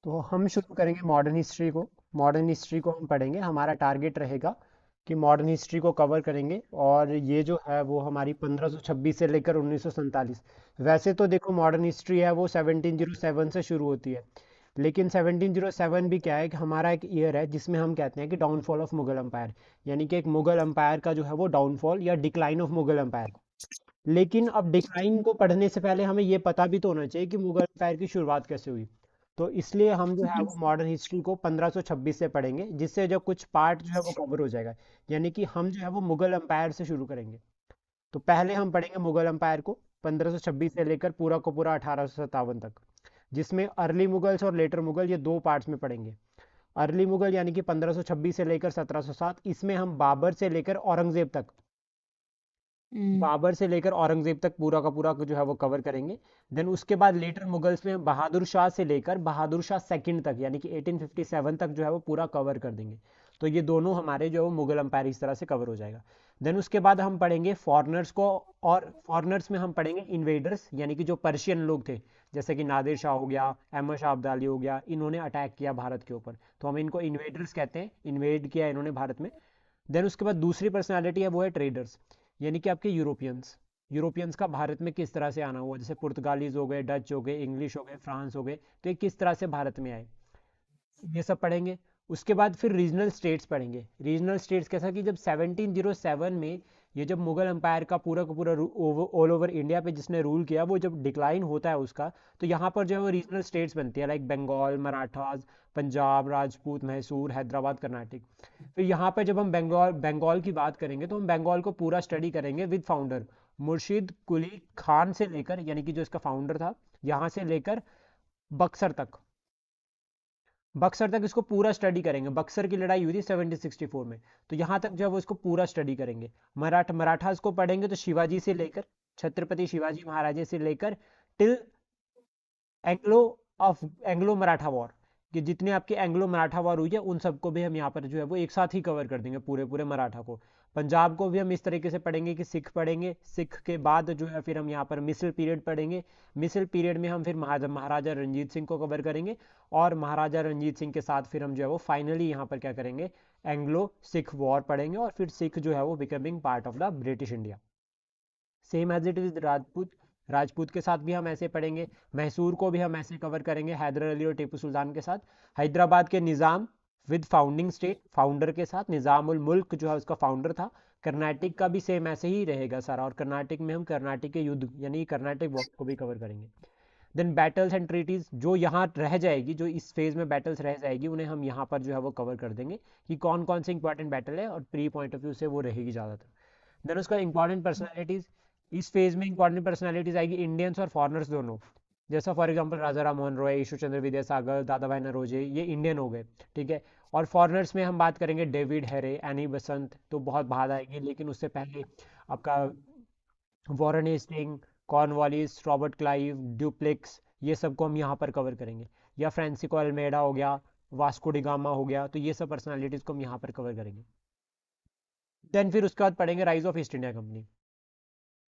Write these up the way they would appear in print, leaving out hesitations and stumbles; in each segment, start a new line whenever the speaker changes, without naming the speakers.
तो हम शुरू करेंगे मॉडर्न हिस्ट्री को। मॉडर्न हिस्ट्री को हम पढ़ेंगे, हमारा टारगेट रहेगा कि मॉडर्न हिस्ट्री को कवर करेंगे। और ये जो है वो हमारी 1526 से लेकर 1947। वैसे तो देखो मॉडर्न हिस्ट्री है वो 1707 से शुरू होती है, लेकिन 1707 भी क्या है कि हमारा एक ईयर है जिसमें हम कहते हैं कि डाउनफॉल ऑफ मुगल एम्पायर, यानी कि एक मुगल एम्पायर का जो है वो डाउनफॉल या डिक्लाइन ऑफ मुगल एम्पायर। लेकिन अब डिक्लाइन को पढ़ने से पहले हमें ये पता भी तो होना चाहिए कि मुगल एम्पायर की शुरुआत कैसे हुई। तो इसलिए हम जो है वो मॉडर्न हिस्ट्री को 1526 से पढ़ेंगे, जिससे जब कुछ पार्ट जो है वो कवर हो जाएगा। यानी कि हम जो है वो मुगल एम्पायर से शुरू करेंगे। तो पहले हम पढ़ेंगे मुगल एम्पायर को 1526 से लेकर पूरा को पूरा 1857 तक, जिसमें अर्ली मुगल्स और लेटर मुगल ये दो पार्ट्स में पढ़ेंगे। अर्ली मुगल यानी कि 1526 से लेकर 1707, इसमें हम बाबर से लेकर औरंगजेब तक,
हम्म।
बाबर से लेकर औरंगजेब तक पूरा का पूरा जो है वो कवर करेंगे। देन उसके बाद लेटर मुगल्स में बहादुर शाह से लेकर बहादुर शाह सेकंड तक, यानी कि 1857 तक जो है वो पूरा कवर कर देंगे। तो ये दोनों हमारे जो है वो मुगल एम्पायर इस तरह से कवर हो जाएगा। देन उसके बाद हम पढ़ेंगे फॉरनर्स को। और फॉरनर्स में हम पढ़ेंगे इन्वेडर्स, यानी कि जो पर्शियन लोग थे, जैसे कि नादिर शाह हो गया, अहमद शाह अब्दाली हो गया, इन्होंने अटैक किया भारत के ऊपर, तो हम इनको इन्वेडर्स कहते हैं, इन्वेड किया इन्होंने भारत में। देन उसके बाद दूसरी पर्सनालिटी है वो है ट्रेडर्स, यानी कि आपके यूरोपियंस। यूरोपियंस का भारत में किस तरह से आना हुआ, जैसे पुर्तगालीज हो गए, डच हो गए, इंग्लिश हो गए, फ्रांस हो गए, तो ये किस तरह से भारत में आए, ये सब पढ़ेंगे। उसके बाद फिर रीजनल स्टेट्स पढ़ेंगे। रीजनल स्टेट्स कैसा कि जब 1707 में ये जब मुगल एम्पायर का पूरा ऑल ओवर इंडिया पे जिसने रूल किया, वो जब डिक्लाइन होता है उसका, तो यहाँ पर जो है वो रीजनल स्टेट्स बनती है, लाइक बंगाल, मराठास, पंजाब, राजपूत, मैसूर, हैदराबाद, कर्नाटक। फिर यहाँ पर जब हम बंगाल बंगाल की बात करेंगे तो हम बंगाल को पूरा स्टडी करेंगे विद फाउंडर मुर्शिद कुली खान से लेकर, यानी कि जो इसका फाउंडर था, यहाँ से लेकर बक्सर तक। बक्सर तक इसको पूरा स्टडी करेंगे। बक्सर की लड़ाई हुई थी 1764 में, तो यहाँ तक जो है वो इसको पूरा स्टडी करेंगे। मराठास को पढ़ेंगे तो शिवाजी से लेकर, छत्रपति शिवाजी महाराजे से लेकर till Anglo of Anglo Maratha war, कि जितने आपके एंग्लो मराठा वॉर हुई है उन सबको भी हम यहाँ पर जो है वो एक साथ ही कवर कर देंगे, पूरे पूरे मराठा को। पंजाब को भी हम इस तरीके से पढ़ेंगे कि सिख पढ़ेंगे, सिख के बाद जो है फिर हम यहाँ पर मिसल पीरियड पढ़ेंगे। मिसल पीरियड में हम फिर महाराजा रंजीत सिंह को कवर करेंगे। और महाराजा रंजीत सिंह के साथ फिर हम जो है वो फाइनली यहाँ पर क्या करेंगे, एंग्लो सिख वॉर पढ़ेंगे, और फिर सिख जो है वो becoming part of the British India. Same as it is Rajput, Rajput के साथ भी हम ऐसे पढ़ेंगे। मैसूर को भी हम ऐसे कवर करेंगे हैदर अली और टीपू सुल्तान के साथ। हैदराबाद के निज़ाम विद फाउंडिंग स्टेट, फाउंडर के साथ, निज़ामुल मुल्क जो है उसका फाउंडर था। कर्नाटक का भी सेम ऐसे ही रहेगा सारा, और कर्नाटक में हम कर्नाटक के युद्ध यानी कर्नाटक वॉर को भी कवर करेंगे। देन बैटल्स एंड ट्रीटीज जो यहाँ रह जाएगी, जो इस फेज में बैटल्स रह जाएगी, उन्हें हम यहाँ पर जो है वो कवर कर देंगे कि कौन कौन से इंपॉर्टेंट बैटल है, और प्री पॉइंट ऑफ व्यू से वो रहेगी ज़्यादातर। देन उसका इंपॉर्टेंट पर्सनैलिटीज, इस फेज में इंपॉर्टेंट पर्सनैलिटीज आएगी इंडियंस और फॉरनर्स दोनों। जैसा फॉर एग्जांपल राजा राम मोहन रॉय, ईश्वर चंद्र विद्यासागर, दादा भाई नौरोजी, ये इंडियन हो गए। ठीक है। और फॉरनर्स में हम बात करेंगे डेविड हेरे, एनी बसंत तो बहुत बाद आएगी, लेकिन उससे पहले आपका Warren Hasting, Cornwallis, Robert Clive, Dupleix, ये सबको हम यहाँ पर कवर करेंगे। या फ्रांसिको अल्मेडा हो गया, वास्को डिगामा हो गया, तो ये सब पर्सनालिटीज़ को हम यहाँ पर कवर करेंगे। देन फिर उसके बाद पढ़ेंगे rise of east India company.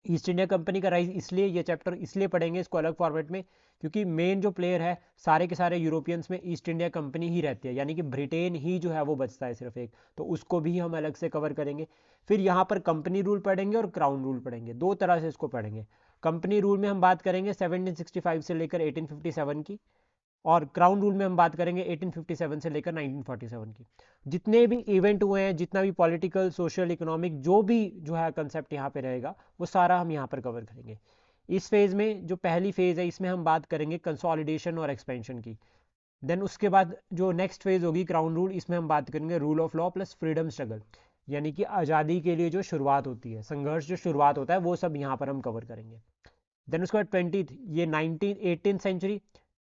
East India company का राइज इसलिए, ये चैप्टर इसलिए पढ़ेंगे इसको अलग फॉर्मेट में, क्योंकि मेन जो प्लेयर है सारे के सारे यूरोपियंस में ईस्ट इंडिया कंपनी ही रहती है, यानी कि ब्रिटेन ही जो है वो बचता है सिर्फ एक, तो उसको भी हम अलग से कवर करेंगे। फिर यहाँ पर कंपनी रूल पढ़ेंगे और क्राउन रूल पढ़ेंगे, दो तरह से इसको पढ़ेंगे। कंपनी रूल में हम बात करेंगे 1765 से लेकर 1857 की, और क्राउन रूल में हम बात करेंगे 1857 से लेकर 1947 की। जितने भी इवेंट हुए हैं, जितना भी पॉलिटिकल, सोशल, इकोनॉमिक जो भी जो है कंसेप्ट यहाँ पे रहेगा, वो सारा हम यहाँ पर कवर करेंगे। इस फेज में जो पहली फेज है इसमें हम बात करेंगे कंसोलिडेशन और एक्सपेंशन की। देन उसके बाद जो नेक्स्ट फेज होगी क्राउन रूल, इसमें हम बात करेंगे rule of law plus freedom struggle, यानी कि आज़ादी के लिए जो शुरुआत होती है, संघर्ष जो शुरुआत होता है, वो सब यहाँ पर हम कवर करेंगे। देन उसके बाद 20, ये 18 सेंचुरी,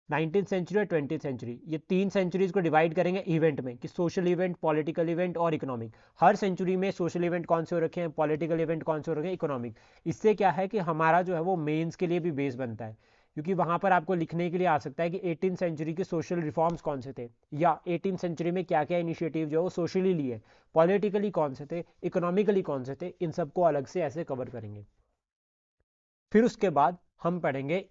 19th सेंचुरी और 20th सेंचुरी, ये तीन सेंचुरीज को डिवाइड करेंगे इवेंट में, कि सोशल इवेंट, पॉलिटिकल इवेंट और इकोनॉमिक। हर सेंचुरी में सोशल इवेंट कौन से हो रखे हैं, पॉलिटिकल इवेंट कौन से हो रखे हैं, इकोनॉमिक। इससे क्या है कि हमारा जो है वो मेंस के लिए भी बेस बनता है, क्योंकि वहां पर आपको लिखने के लिए आ सकता है कि 18 सेंचुरी के सोशल रिफॉर्म्स कौन से थे, या 18 सेंचुरी में क्या क्या इनिशिएटिव जो है वो सोशली लिए, पॉलिटिकली कौन से थे, इकोनॉमिकली कौन से थे, इन सबको अलग से ऐसे कवर करेंगे। फिर उसके बाद हम पढ़ेंगे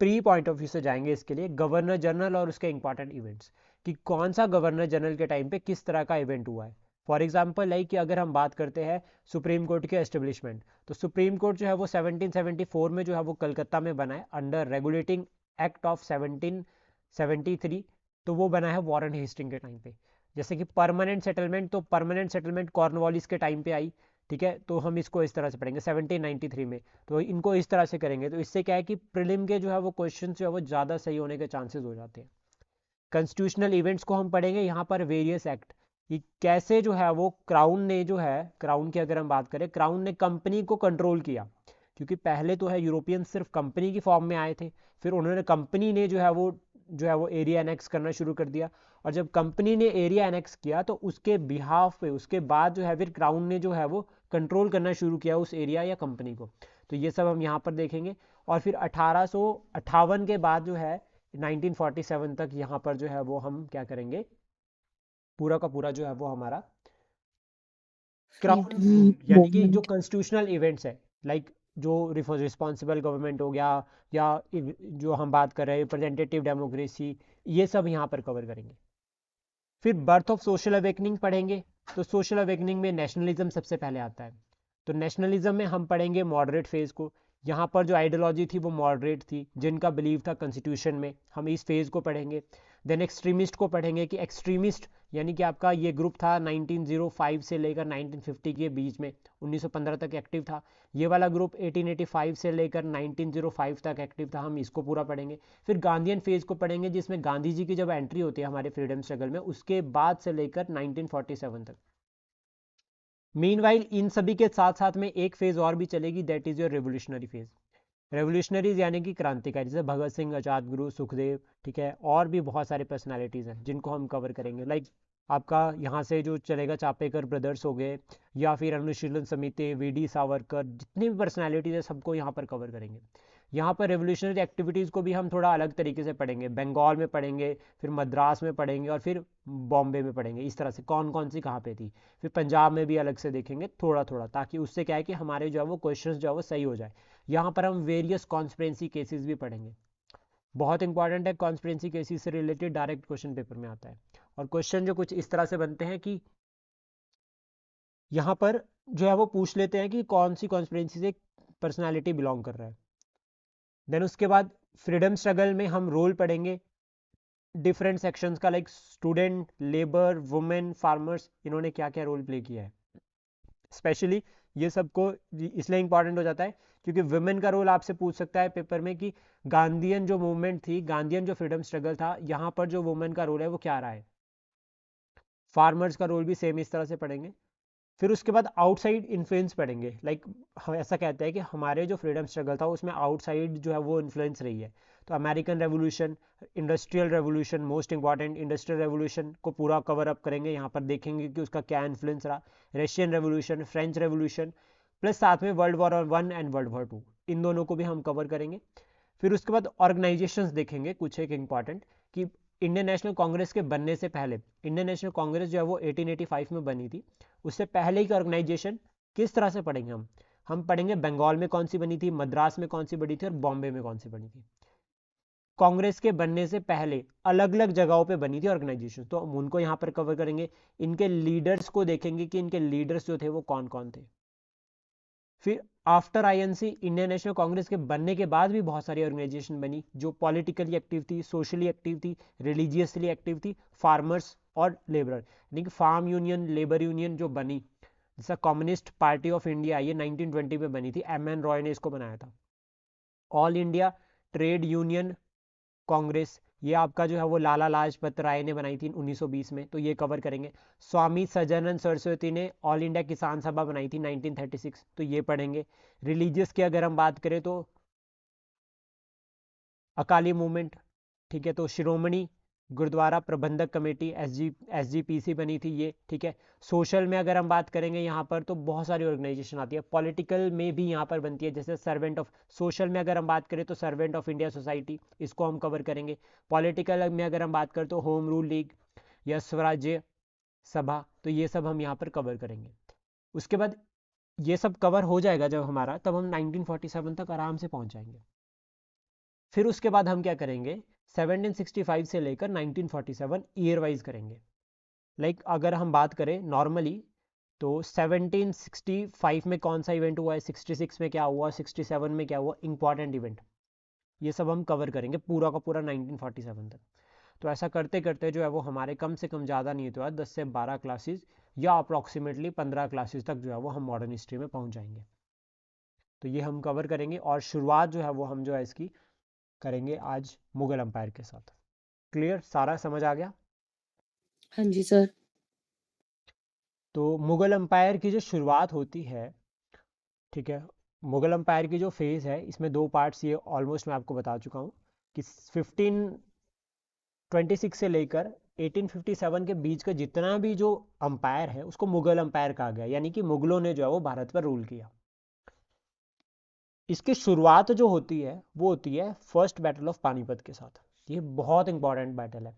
प्री पॉइंट ऑफ व्यू से जाएंगे इसके लिए, गवर्नर जनरल और उसके इंपॉर्टेंट इवेंट्स, कि कौन सा गवर्नर जनरल के टाइम पे किस तरह का इवेंट हुआ है। फॉर एग्जाम्पल लाइक कि अगर हम बात करते हैं सुप्रीम कोर्ट के एस्टेब्लिशमेंट, तो सुप्रीम कोर्ट जो है वो 1774 में जो है वो कलकत्ता में बना है अंडर रेगुलेटिंग एक्ट ऑफ 1773। तो वो बना है वॉरेन हेस्टिंग के टाइम पे। जैसे कि परमानेंट सेटलमेंट, तो परमानेंट सेटलमेंट कॉर्नवालिस के टाइम पे आई, ठीक है, तो हम इसको इस तरह से पढ़ेंगे 1793 में। तो इनको इस तरह से करेंगे, तो इससे क्या है कि प्रीलिम के जो है वो क्वेश्चन जो है वो ज़्यादा सही होने के चांसेस हो जाते हैं। कॉन्स्टिट्यूशनल इवेंट्स को हम पढ़ेंगे यहाँ पर, वेरियस एक्ट, कि कैसे जो है वो क्राउन ने जो है, क्राउन की अगर हम बात करें, क्राउन ने कंपनी को कंट्रोल किया, क्योंकि पहले तो है यूरोपियन सिर्फ कंपनी की फॉर्म में आए थे, फिर उन्होंने कंपनी ने जो है वो एरिया एनेक्स करना शुरू कर दिया। और जब कंपनी ने एरिया एनेक्स किया तो उसके बिहाफ पे उसके बाद जो है फिर क्राउन ने जो है वो कंट्रोल करना शुरू किया उस एरिया या कंपनी को। तो ये सब हम यहाँ पर देखेंगे। और फिर 1858 के बाद जो है 1947 तक यहाँ पर जो है वो हम क्या करेंगे, पूरा का पूरा जो है वो हमारा क्राउन, यानी कि जो
मूवमेंट।
कॉन्स्टिट्यूशनल इवेंट्स है, लाइक जो रिस्पॉन्सिबल गवर्नमेंट हो गया, या जो हम बात कर रहे हैं रिप्रेजेंटेटिव डेमोक्रेसी, ये सब यहाँ पर कवर करेंगे। फिर बर्थ ऑफ सोशल अवेकनिंग पढ़ेंगे। तो सोशल अवेकनिंग में नेशनलिज्म सबसे पहले आता है। तो नेशनलिज्म में हम पढ़ेंगे मॉडरेट फेज को। यहाँ पर जो आइडियोलॉजी थी वो मॉडरेट थी, जिनका बिलीव था कॉन्स्टिट्यूशन में, हम इस फेज को पढ़ेंगे। देन एक्सट्रीमिस्ट को पढ़ेंगे, कि एक्सट्रीमिस्ट यानी कि आपका ये ग्रुप था 1905 से लेकर 1950 के बीच में, 1915 तक एक्टिव था। ये वाला ग्रुप 1885 से लेकर 1905 तक एक्टिव था, हम इसको पूरा पढ़ेंगे। फिर गांधीयन फेज को पढ़ेंगे, जिसमें गांधी जी की जब एंट्री होती है हमारे फ्रीडम स्ट्रगल में, उसके बाद से लेकर 1947 तक। मीनवाइल इन सभी के साथ साथ में एक फेज और भी चलेगी, that is your revolutionary phase. Revolutionaries यानी कि क्रांतिकारी, जैसे भगत सिंह, आजाद गुरु, सुखदेव, ठीक है, और भी बहुत सारे पर्सनालिटीज़ हैं जिनको हम कवर करेंगे। लाइक आपका यहाँ से जो चलेगा चापेकर ब्रदर्स हो गए, या फिर अनुशीलन समिति, वी डी सावरकर, जितनी भी पर्सनालिटीज़ है सबको यहाँ पर कवर करेंगे। यहाँ पर रेवोल्यूशनरी एक्टिविटीज़ को भी हम थोड़ा अलग तरीके से पढ़ेंगे, बंगाल में पढ़ेंगे, फिर मद्रास में पढ़ेंगे, और फिर बॉम्बे में पढ़ेंगे, इस तरह से कौन कौन सी कहाँ पे थी। फिर पंजाब में भी अलग से देखेंगे थोड़ा थोड़ा, ताकि उससे क्या है कि हमारे जो है वो क्वेश्चंस जो है वो सही हो जाए। यहाँ पर हम वेरियस कॉन्स्पिरेंसी केसेस भी पढ़ेंगे, बहुत इंपॉर्टेंट है, कॉन्स्पिरेंसी केसेस से रिलेटेड डायरेक्ट क्वेश्चन पेपर में आता है। और क्वेश्चन जो कुछ इस तरह से बनते हैं कि यहाँ पर जो है वो पूछ लेते हैं कि कौन सी कॉन्स्पिरेंसी से पर्सनालिटी बिलोंग कर रहा है। देन उसके बाद फ्रीडम स्ट्रगल में हम रोल पढ़ेंगे डिफरेंट सेक्शंस का, like student, labour, women, farmers, इन्होंने क्या क्या रोल प्ले किया है। स्पेशली ये सबको इसलिए इंपॉर्टेंट हो जाता है क्योंकि वुमेन का रोल आपसे पूछ सकता है पेपर में, कि गांधीयन जो मूवमेंट थी, गांधीयन जो फ्रीडम स्ट्रगल था, यहाँ पर जो वुमेन का रोल है वो क्या रहा है। फार्मर्स का रोल भी सेम इस तरह से पढ़ेंगे। फिर उसके बाद आउटसाइड इन्फ्लुएंस पढ़ेंगे, लाइक हम ऐसा कहते हैं कि हमारे जो फ्रीडम स्ट्रगल था उसमें आउटसाइड जो है वो इन्फ्लुएंस रही है। तो American revolution, industrial revolution, most important industrial revolution को पूरा कवर अप करेंगे, यहाँ पर देखेंगे कि उसका क्या इन्फ्लुएंस रहा। Russian revolution, French revolution, plus साथ में world war 1 and world war 2, इन दोनों को भी हम कवर करेंगे। फिर उसके बाद ऑर्गेनाइजेशंस देखेंगे कुछ एक इंपॉर्टेंट, कि इंडियन नेशनल कांग्रेस के बनने से पहले, इंडियन नेशनल कांग्रेस जो है वो 1885 में बनी थी, उससे पहले की ऑर्गेनाइजेशन किस तरह से पढ़ेंगे हम पढ़ेंगे बंगाल में कौन सी बनी थी, मद्रास में कौन सी बनी थी, और बॉम्बे में कौन सी बनी थी। कांग्रेस के बनने से पहले अलग अलग जगहों पे बनी थी ऑर्गेनाइजेशन, तो हम उनको यहाँ पर कवर करेंगे। इनके लीडर्स को देखेंगे कि इनके लीडर्स जो थे वो कौन कौन थे। फिर after INC, Indian national Congress के बनने के बाद भी बहुत सारी ऑर्गेनाइजेशन बनी जो पॉलिटिकली एक्टिव थी, सोशली एक्टिव थी, रिलीजियसली एक्टिव थी, फार्मर्स और लेबर, यानी कि फार्म यूनियन, लेबर यूनियन जो बनी, जैसा कम्युनिस्ट पार्टी ऑफ इंडिया ये 1920 में बनी थी, M N रॉय ने इसको बनाया था। All India trade union Congress, ये आपका जो है वो लाला लाजपत राय ने बनाई थी 1920 में, तो ये कवर करेंगे। स्वामी सजानंद सरस्वती ने ऑल इंडिया किसान सभा बनाई थी 1936, तो ये पढ़ेंगे। रिलीजियस की अगर हम बात करें तो अकाली मूवमेंट, ठीक है, तो शिरोमणि गुरुद्वारा प्रबंधक कमेटी, SGPC बनी थी ये, ठीक है। सोशल में अगर हम बात करेंगे यहाँ पर तो बहुत सारी ऑर्गेनाइजेशन आती है, पॉलिटिकल में भी यहाँ पर बनती है, जैसे सर्वेंट ऑफ, सोशल में अगर हम बात करें तो सर्वेंट ऑफ इंडिया सोसाइटी, इसको हम कवर करेंगे। पॉलिटिकल में अगर हम बात करें तो होम रूल लीग या स्वराज्य सभा, तो ये सब हम यहाँ पर कवर करेंगे। उसके बाद ये सब कवर हो जाएगा जब हमारा, तब हम 1947 तक आराम से पहुँच जाएंगे। फिर उसके बाद हम क्या करेंगे, 1765 से लेकर 1947 ईयर वाइज करेंगे। अगर हम बात करें नॉर्मली, तो 1765 में कौन सा इवेंट हुआ है, 66 में क्या हुआ, 67 में क्या हुआ, इंपॉर्टेंट इवेंट, ये सब हम कवर करेंगे पूरा का पूरा 1947 तक। तो ऐसा करते करते जो है वो हमारे कम से कम ज़्यादा नहीं तो 10 से 12 क्लासेस या अप्रॉक्सीमेटली 15 क्लासेस तक जो है वो हम मॉडर्न हिस्ट्री में पहुंच जाएंगे। तो ये हम कवर करेंगे, और शुरुआत जो है वो हम जो है इसकी करेंगे आज मुगल एम्पायर के साथ। क्लियर, सारा समझ आ गया?
हाँ जी सर।
तो मुगल एम्पायर की जो शुरुआत होती है, ठीक है, मुगल एम्पायर की जो फेज़ है इसमें दो पार्ट्स, ये ऑलमोस्ट मैं आपको बता चुका हूँ कि 1526 से लेकर 1857 के बीच का जितना भी जो अंपायर है उसको मुगल अंपायर कहा गया, यानी कि मुगलों ने जो है वो भारत पर रूल किया। इसकी शुरुआत जो होती है वो होती है फर्स्ट बैटल ऑफ पानीपत के साथ। ये बहुत इंपॉर्टेंट बैटल है।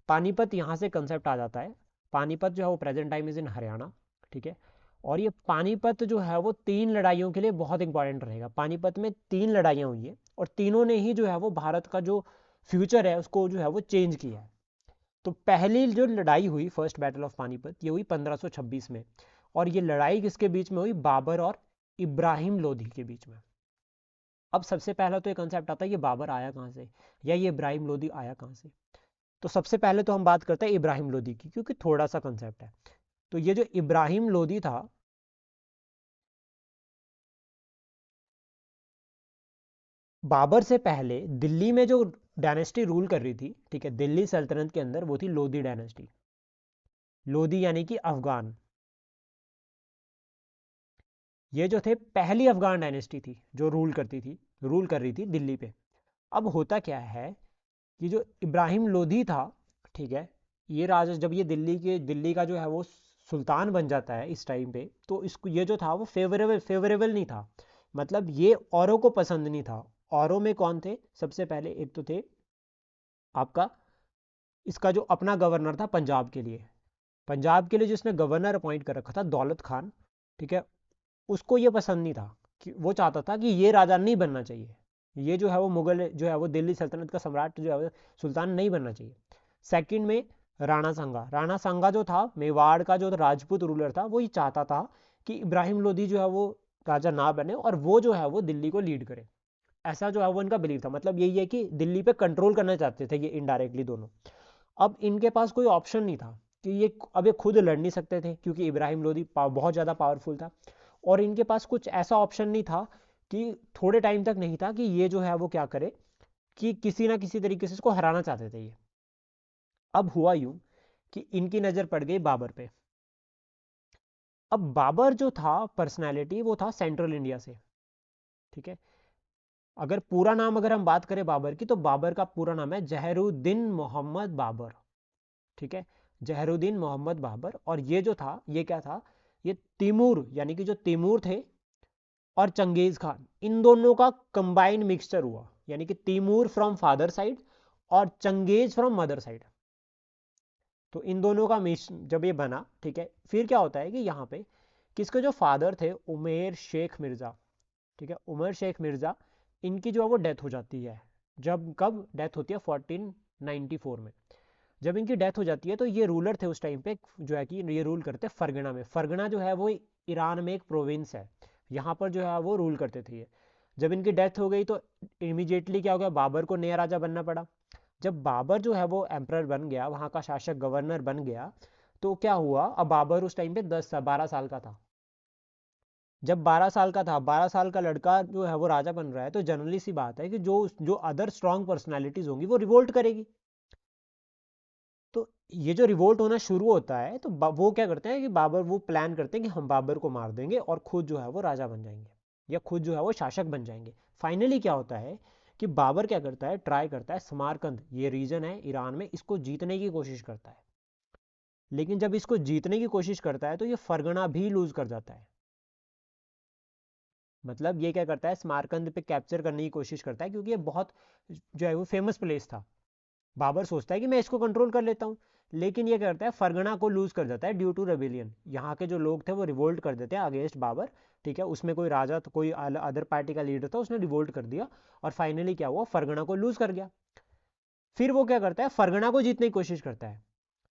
पानीपत यहाँ से कंसेप्ट आ जाता है। पानीपत जो है वो present time is in Haryana, ठीक है। और ये पानीपत जो है वो 3 लड़ाइयों के लिए बहुत इंपॉर्टेंट रहेगा। पानीपत में 3 लड़ाइयाँ हुई है और तीनों ने ही जो है वो भारत का जो फ्यूचर है उसको जो है वो चेंज किया है। तो पहली जो लड़ाई हुई फर्स्ट बैटल ऑफ पानीपत, ये हुई 1526 में। और ये लड़ाई किसके बीच में हुई, बाबर और इब्राहिम लोधी के बीच में। अब सबसे पहला तो ये कंसेप्ट आता है कि बाबर आया कहाँ से या ये इब्राहिम लोधी आया कहाँ से। तो सबसे पहले तो हम बात करते हैं इब्राहिम लोधी की, क्योंकि थोड़ा सा कंसेप्ट है। तो ये जो इब्राहिम लोधी था, बाबर से पहले दिल्ली में जो डायनेस्टी रूल कर रही थी, ठीक है, दिल्ली सल्तनत के अंदर, वो थी लोधी डायनेस्टी। लोधी यानी कि अफगान। ये जो थे पहली अफगान डायनेस्टी थी जो रूल कर रही थी दिल्ली पे। अब होता क्या है कि जो इब्राहिम लोधी था, ठीक है, ये राजा जब ये दिल्ली का जो है वो सुल्तान बन जाता है इस टाइम पे, तो इसको ये जो था वो फेवरेबल नहीं था। मतलब ये औरों को पसंद नहीं था। औरों में कौन थे, सबसे पहले एक तो थे आपका इसका जो अपना गवर्नर था पंजाब के लिए। पंजाब के लिए जिसने गवर्नर अपॉइंट कर रखा था, दौलत खान, ठीक है, उसको ये पसंद नहीं था, कि वो चाहता था कि ये राजा नहीं बनना चाहिए, ये जो है वो मुगल जो है वो दिल्ली सल्तनत का सम्राट जो है वो सुल्तान नहीं बनना चाहिए। सेकंड में राणा सांगा जो था मेवाड़ का जो राजपूत रूलर था, वो ये चाहता था कि इब्राहिम लोधी जो है वो राजा ना बने और वो जो है वो दिल्ली को लीड करे। ऐसा जो है वो इनका बिलीव था। मतलब यही है कि दिल्ली पे कंट्रोल करना चाहते थे ये इनडायरेक्टली दोनों। अब इनके पास कोई ऑप्शन नहीं था कि अब ये खुद लड़ नहीं सकते थे, क्योंकि इब्राहिम लोधी बहुत ज़्यादा पावरफुल था। और इनके पास कुछ ऐसा ऑप्शन नहीं था कि थोड़े टाइम तक नहीं था कि ये जो है वो क्या करे, कि किसी ना किसी तरीके से इसको हराना चाहते थे ये। अब हुआ यूं कि इनकी नज़र पड़ गई बाबर पे। अब बाबर जो था पर्सनैलिटी, वो था सेंट्रल इंडिया से, ठीक है। अगर पूरा नाम अगर हम बात करें बाबर की, तो बाबर का पूरा नाम है जहरुद्दीन मोहम्मद बाबर, ठीक है, जहरुद्दीन मोहम्मद बाबर। और ये जो था ये क्या था, ये तिमूर यानी कि जो तिमूर थे और चंगेज खान, इन दोनों का कंबाइंड मिक्सचर हुआ। यानी कि तिमूर फ्रॉम फादर साइड और चंगेज फ्रॉम मदर साइड। तो इन दोनों का मिक्स जब ये बना, ठीक है, फिर क्या होता है कि यहाँ पे किसके जो फादर थे उमेर शेख मिर्ज़ा, ठीक है, उमर शेख मिर्ज़ा, इनकी जो है वो डेथ हो जाती है। जब कब डेथ होती है, 1494 में। जब इनकी डेथ हो जाती है तो ये रूलर थे उस टाइम पे जो है कि ये रूल करते फरगना में। फरगना जो है वो ईरान में एक प्रोविंस है, यहाँ पर जो है वो रूल करते थे ये। जब इनकी डेथ हो गई तो इमीडिएटली क्या हो गया, बाबर को नया राजा बनना पड़ा। जब बाबर जो है वो एम्परर बन गया, वहाँ का शासक गवर्नर बन गया, तो क्या हुआ, अब बाबर उस टाइम पे 12 साल का था। जब 12 साल का था, 12 साल का लड़का जो है वो राजा बन रहा है, तो जनरली सी बात है कि जो जो अदर स्ट्रांग पर्सनालिटीज होंगी वो रिवोल्ट करेगी। तो ये जो रिवोल्ट होना शुरू होता है, तो वो क्या करते हैं कि बाबर वो प्लान करते हैं कि हम बाबर को मार देंगे और खुद जो है वो राजा बन जाएंगे या खुद जो है वो शासक बन जाएंगे। फाइनली क्या होता है कि बाबर क्या करता है, ट्राई करता है समरकंद, ये रीजन है ईरान में, इसको जीतने की कोशिश करता है। लेकिन जब इसको जीतने की कोशिश करता है तो ये फरगना भी लूज कर जाता है। मतलब ये क्या करता है, समरकंद पे कैप्चर करने की कोशिश करता है, क्योंकि ये बहुत जो है वो फेमस प्लेस था। बाबर सोचता है कि मैं इसको कंट्रोल कर लेता हूँ, लेकिन ये करता है फरगना को लूज कर देता है ड्यू टू रेबिलियन। यहाँ के जो लोग थे वो रिवोल्ट कर देते हैं अगेंस्ट बाबर, ठीक है। उसमें कोई राजा तो कोई अदर पार्टी का लीडर था, उसने रिवोल्ट कर दिया और फाइनली क्या हुआ, फरगना को लूज कर गया। फिर वो क्या करता है, फरगना को जीतने की कोशिश करता है।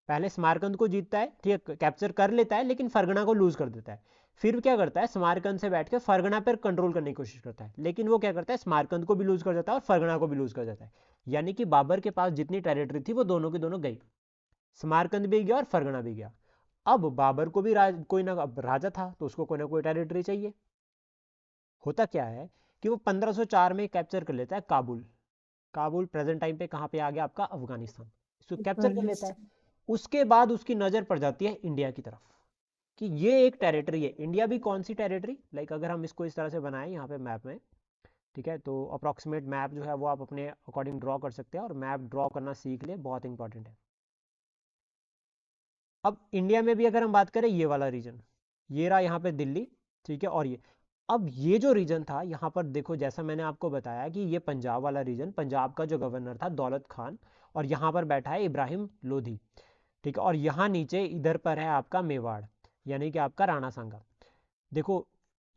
पहले स्मारकंद को जीतता है, ठीक है, कैप्चर कर लेता है, लेकिन फरगना को लूज कर देता है। फिर क्या करता है, स्मारकंद से बैठ के फरगना पर कंट्रोल करने की कोशिश करता है, लेकिन वो क्या करता है, स्मारकंद को भी लूज कर देता है और फरगना को भी लूज कर देता है। यानी कि बाबर के पास जितनी टेरिटरी थी वो दोनों की दोनों गई, स्मारकंद भी गया और फरगना भी गया। अब बाबर को भी कोई ना राजा था तो उसको कोई ना कोई टेरिटरी चाहिए। होता क्या है कि वो 1504 में कैप्चर कर लेता है काबुल। काबुल प्रेजेंट टाइम पे कहाँ पे आ गया आपका, अफगानिस्तान। इसको कैप्चर कर लेता है।
अफगानिस्तान।
उसके बाद उसकी नज़र पड़ जाती है इंडिया की तरफ कि ये एक टेरिटरी है। इंडिया भी कौन सी टेरिटरी, लाइक अगर हम इसको इस तरह से बनाएं यहाँ पे मैप में, ठीक है, तो अप्रॉक्सीमेट मैप जो है वो आप अपने अकॉर्डिंग ड्रॉ कर सकते हैं, और मैप ड्रॉ करना सीख ले, बहुत इंपॉर्टेंट है। अब इंडिया में भी अगर हम बात करें, ये वाला रीजन, ये रहा यहाँ पे दिल्ली, ठीक है, और ये, अब ये जो रीजन था यहाँ पर देखो, जैसा मैंने आपको बताया कि ये पंजाब वाला रीजन, पंजाब का जो गवर्नर था दौलत खान, और यहाँ पर बैठा है इब्राहिम लोधी, ठीक है, और यहाँ नीचे इधर पर है आपका मेवाड़, यानी कि आपका राणा सांगा। देखो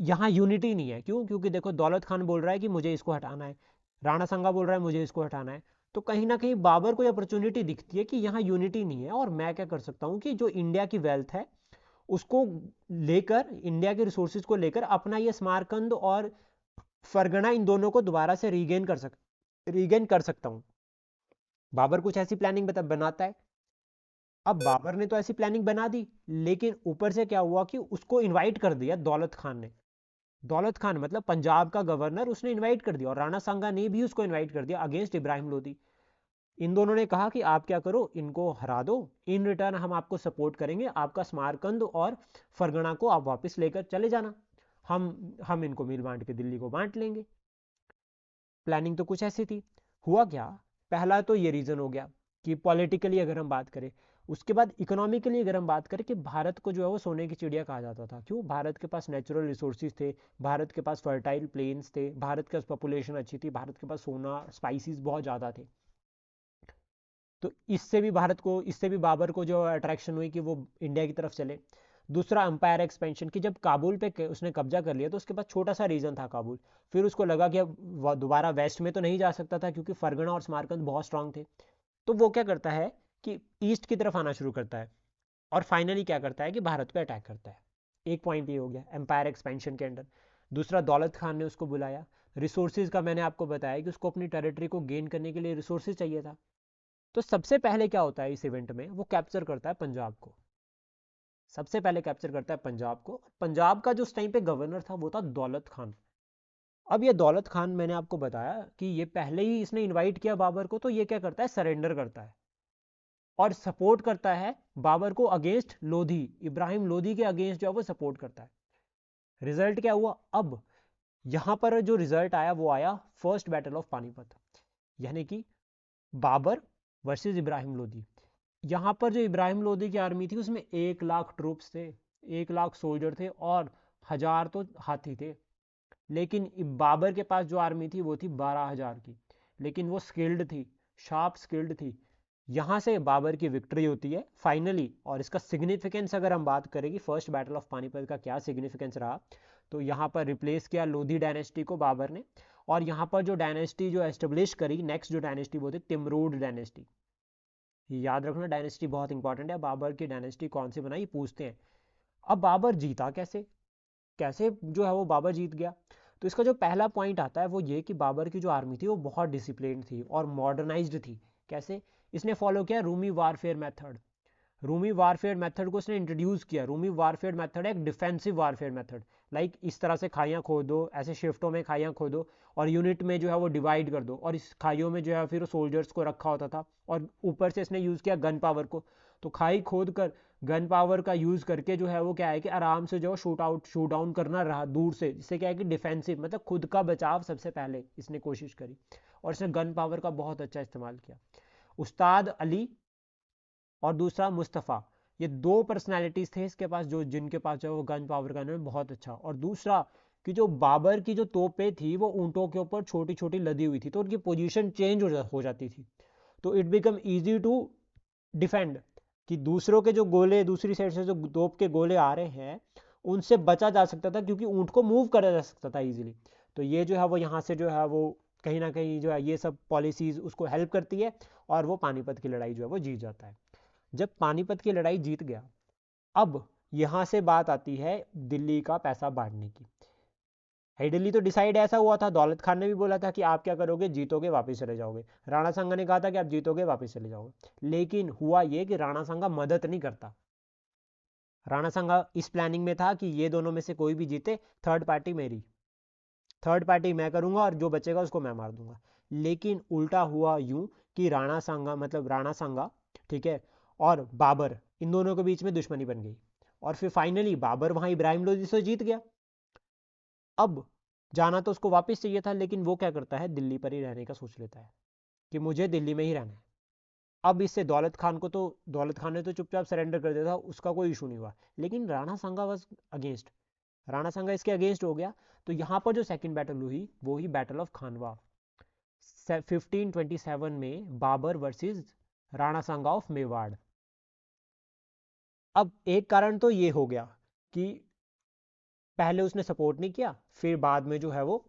यहाँ यूनिटी नहीं है, क्यों, क्योंकि देखो दौलत खान बोल रहा है कि मुझे इसको हटाना है, राणा सांगा बोल रहा है मुझे इसको हटाना है। तो कहीं ना कहीं बाबर को अपॉर्चुनिटी दिखती है कि यहाँ यूनिटी नहीं है, और मैं क्या कर सकता हूँ कि जो इंडिया की वेल्थ है उसको लेकर, इंडिया के रिसोर्सेज को लेकर अपना ये स्मारकंद और फरगना, इन दोनों को दोबारा से रीगेन कर सकता हूँ। बाबर कुछ ऐसी प्लानिंग बनाता है। अब बाबर ने तो ऐसी प्लानिंग बना दी, लेकिन ऊपर से क्या हुआ कि उसको इनवाइट कर दिया दौलत खान ने। दौलत खान मतलब पंजाब का गवर्नर, उसने इनवाइट कर दिया, और राणा सांगा ने भी उसको इनवाइट कर दिया अगेंस्ट इब्राहिम लोधी। इन दोनों ने कहा कि आप क्या करो, इनको हरा दो, इन रिटर्न हम आपको सपोर्ट करेंगे, आपका स्मारकंद और फरगना को आप वापस लेकर चले जाना, हम इनको मिल बांट के दिल्ली को बांट लेंगे। प्लानिंग तो कुछ ऐसी थी। हुआ क्या, पहला तो ये रीजन हो गया कि पॉलिटिकली अगर हम बात करें। उसके बाद इकोनॉमिकली अगर हम बात करें कि भारत को जो है वो सोने की चिड़िया कहा जाता था। क्यों, भारत के पास नेचुरल रिसोर्सेज थे, भारत के पास फर्टाइल प्लेन्स थे, भारत के पास पॉपुलेशन अच्छी थी, भारत के पास सोना स्पाइसेस बहुत ज़्यादा थे। तो इससे भी बाबर को जो अट्रैक्शन हुई कि वो इंडिया की तरफ चले। दूसरा अंपायर एक्सपेंशन, कि जब काबुल पे उसने कब्जा कर लिया तो उसके पास छोटा सा रीजन था काबुल। फिर उसको लगा कि अब दोबारा वेस्ट में तो नहीं जा सकता था, क्योंकि फरगना और स्मारकंद बहुत स्ट्रांग थे। तो वो क्या करता है कि ईस्ट की तरफ आना शुरू करता है, और फाइनली क्या करता है कि भारत पे अटैक करता है। एक पॉइंट ये हो गया एम्पायर एक्सपेंशन के अंडर। दूसरा, दौलत खान ने उसको बुलाया, रिसोर्सेज का मैंने आपको बताया कि उसको अपनी टेरिटरी को गेन करने के लिए रिसोर्सेज चाहिए था। तो सबसे पहले क्या होता है इस इवेंट में, वो कैप्चर करता है पंजाब को। सबसे पहले कैप्चर करता है पंजाब को। पंजाब का जो उस टाइम पे गवर्नर था वो था दौलत खान। अब ये दौलत खान, मैंने आपको बताया कि ये पहले ही इसने इनवाइट किया बाबर को, तो ये क्या करता है, सरेंडर करता है और सपोर्ट करता है बाबर को अगेंस्ट लोधी, इब्राहिम लोधी के अगेंस्ट जो है वो सपोर्ट करता है। रिजल्ट क्या हुआ, अब यहां पर जो रिजल्ट आया वो आया फर्स्ट बैटल ऑफ पानीपत, यानी कि बाबर वर्सेस इब्राहिम लोधी। यहाँ पर जो इब्राहिम लोधी की आर्मी थी उसमें 1 लाख ट्रूप्स थे, 1 लाख सोल्जर थे, और 1000 तो हाथी थे। लेकिन बाबर के पास जो आर्मी थी वो थी 12,000 की, लेकिन वो स्किल्ड थी, शार्प स्किल्ड थी। यहाँ से बाबर की विक्ट्री होती है फाइनली। और इसका सिग्निफिकेंस अगर हम बात करें कि फर्स्ट बैटल ऑफ पानीपत का क्या सिग्निफिकेंस रहा, तो यहाँ पर रिप्लेस किया लोधी डायनेस्टी को बाबर ने, और यहाँ पर जो डायनेस्टी जो एस्टेब्लिश करी, नेक्स्ट जो डायनेस्टी वो थी तिमरूड डायनेस्टी। याद रखना, डायनेस्टी बहुत इंपॉर्टेंट है, बाबर की डायनेस्टी कौन सी बनाई पूछते हैं। अब बाबर जीता कैसे, कैसे जो है वो बाबर जीत गया। तो इसका जो पहला पॉइंट आता है वो ये कि बाबर की जो आर्मी थी वो बहुत डिसिप्लिन थी और मॉडर्नाइज्ड थी। कैसे, इसने फॉलो किया Rumi warfare method. Rumi warfare method को उसने इंट्रोड्यूस किया। रूमी वारफेयर मेथड है एक डिफेंसिव वारफेयर मेथड, लाइक इस तरह से खाइयाँ खोदो, ऐसे शिफ्टों में खाइयाँ खोदो, और यूनिट में जो है वो डिवाइड कर दो, और इस खाइयों में जो है फिर सोल्जर्स को रखा होता था, और ऊपर से इसने यूज़ किया गन पावर को। तो खाई खोद कर गन पावर का यूज़ करके जो है वो क्या है कि आराम से जो शूट डाउन करना रहा दूर से, जिससे क्या है कि डिफेंसिव मतलब खुद का बचाव सबसे पहले इसने कोशिश करी, और इसने गन पावर का बहुत अच्छा इस्तेमाल किया। उस्ताद अली और दूसरा मुस्तफ़ा, ये दो पर्सनैलिटीज़ थे इसके पास जो जिनके पास जो वो गन पावर का इन्होंने बहुत अच्छा। और दूसरा कि जो बाबर की जो तोपें थी वो ऊंटों के ऊपर छोटी छोटी लदी हुई थी, तो उनकी पोजीशन चेंज हो जाती थी, तो it become easy to defend. कि दूसरों के जो गोले, दूसरी साइड से जो तोप के गोले आ रहे हैं, उनसे बचा जा सकता था, क्योंकि ऊंट को मूव करा जा सकता था इजीली। तो ये जो है वो यहाँ से जो है वो कहीं ना कहीं जो है ये सब पॉलिसीज उसको हेल्प करती है, और वो पानीपत की लड़ाई जो है वो जीत जाता है। जब पानीपत की लड़ाई जीत गया, अब यहाँ से बात आती है दिल्ली का पैसा बांटने की। दिल्ली तो डिसाइड ऐसा हुआ था, दौलत खान ने भी बोला था कि आप क्या करोगे, जीतोगे वापस चले जाओगे। राणा सांगा ने कहा था कि आप जीतोगे वापस चले जाओगे। लेकिन हुआ ये कि राणा सांगा मदद नहीं करता। राणा सांगा इस प्लानिंग में था कि ये दोनों में से कोई भी जीते, थर्ड पार्टी मेरी, थर्ड पार्टी मैं करूंगा और जो बचेगा उसको मैं मार दूंगा। लेकिन उल्टा हुआ यूं कि राणा सांगा, मतलब राणा सांगा, ठीक है, और बाबर, इन दोनों के बीच में दुश्मनी बन गई। और फिर फाइनली बाबर वहां इब्राहिम लोधी से जीत गया। अब जाना तो उसको वापस चाहिए था, लेकिन वो क्या करता है, दिल्ली पर ही रहने का सोच लेता है कि मुझे दिल्ली में ही रहना है। अब इससे दौलत खान को तो, दौलत खान ने तो चुपचाप सरेंडर कर दिया था, उसका कोई इशू नहीं हुआ। लेकिन राणा सांगा वॉज अगेंस्ट, राणा सांगा इसके अगेंस्ट हो गया। तो यहाँ पर जो सेकंड बैटल हुई वो ही बैटल ऑफ खानवा, 1527 में, बाबर वर्सेस राणा सांगा ऑफ मेवाड़। अब एक कारण तो ये हो गया कि पहले उसने सपोर्ट नहीं किया, फिर बाद में जो है वो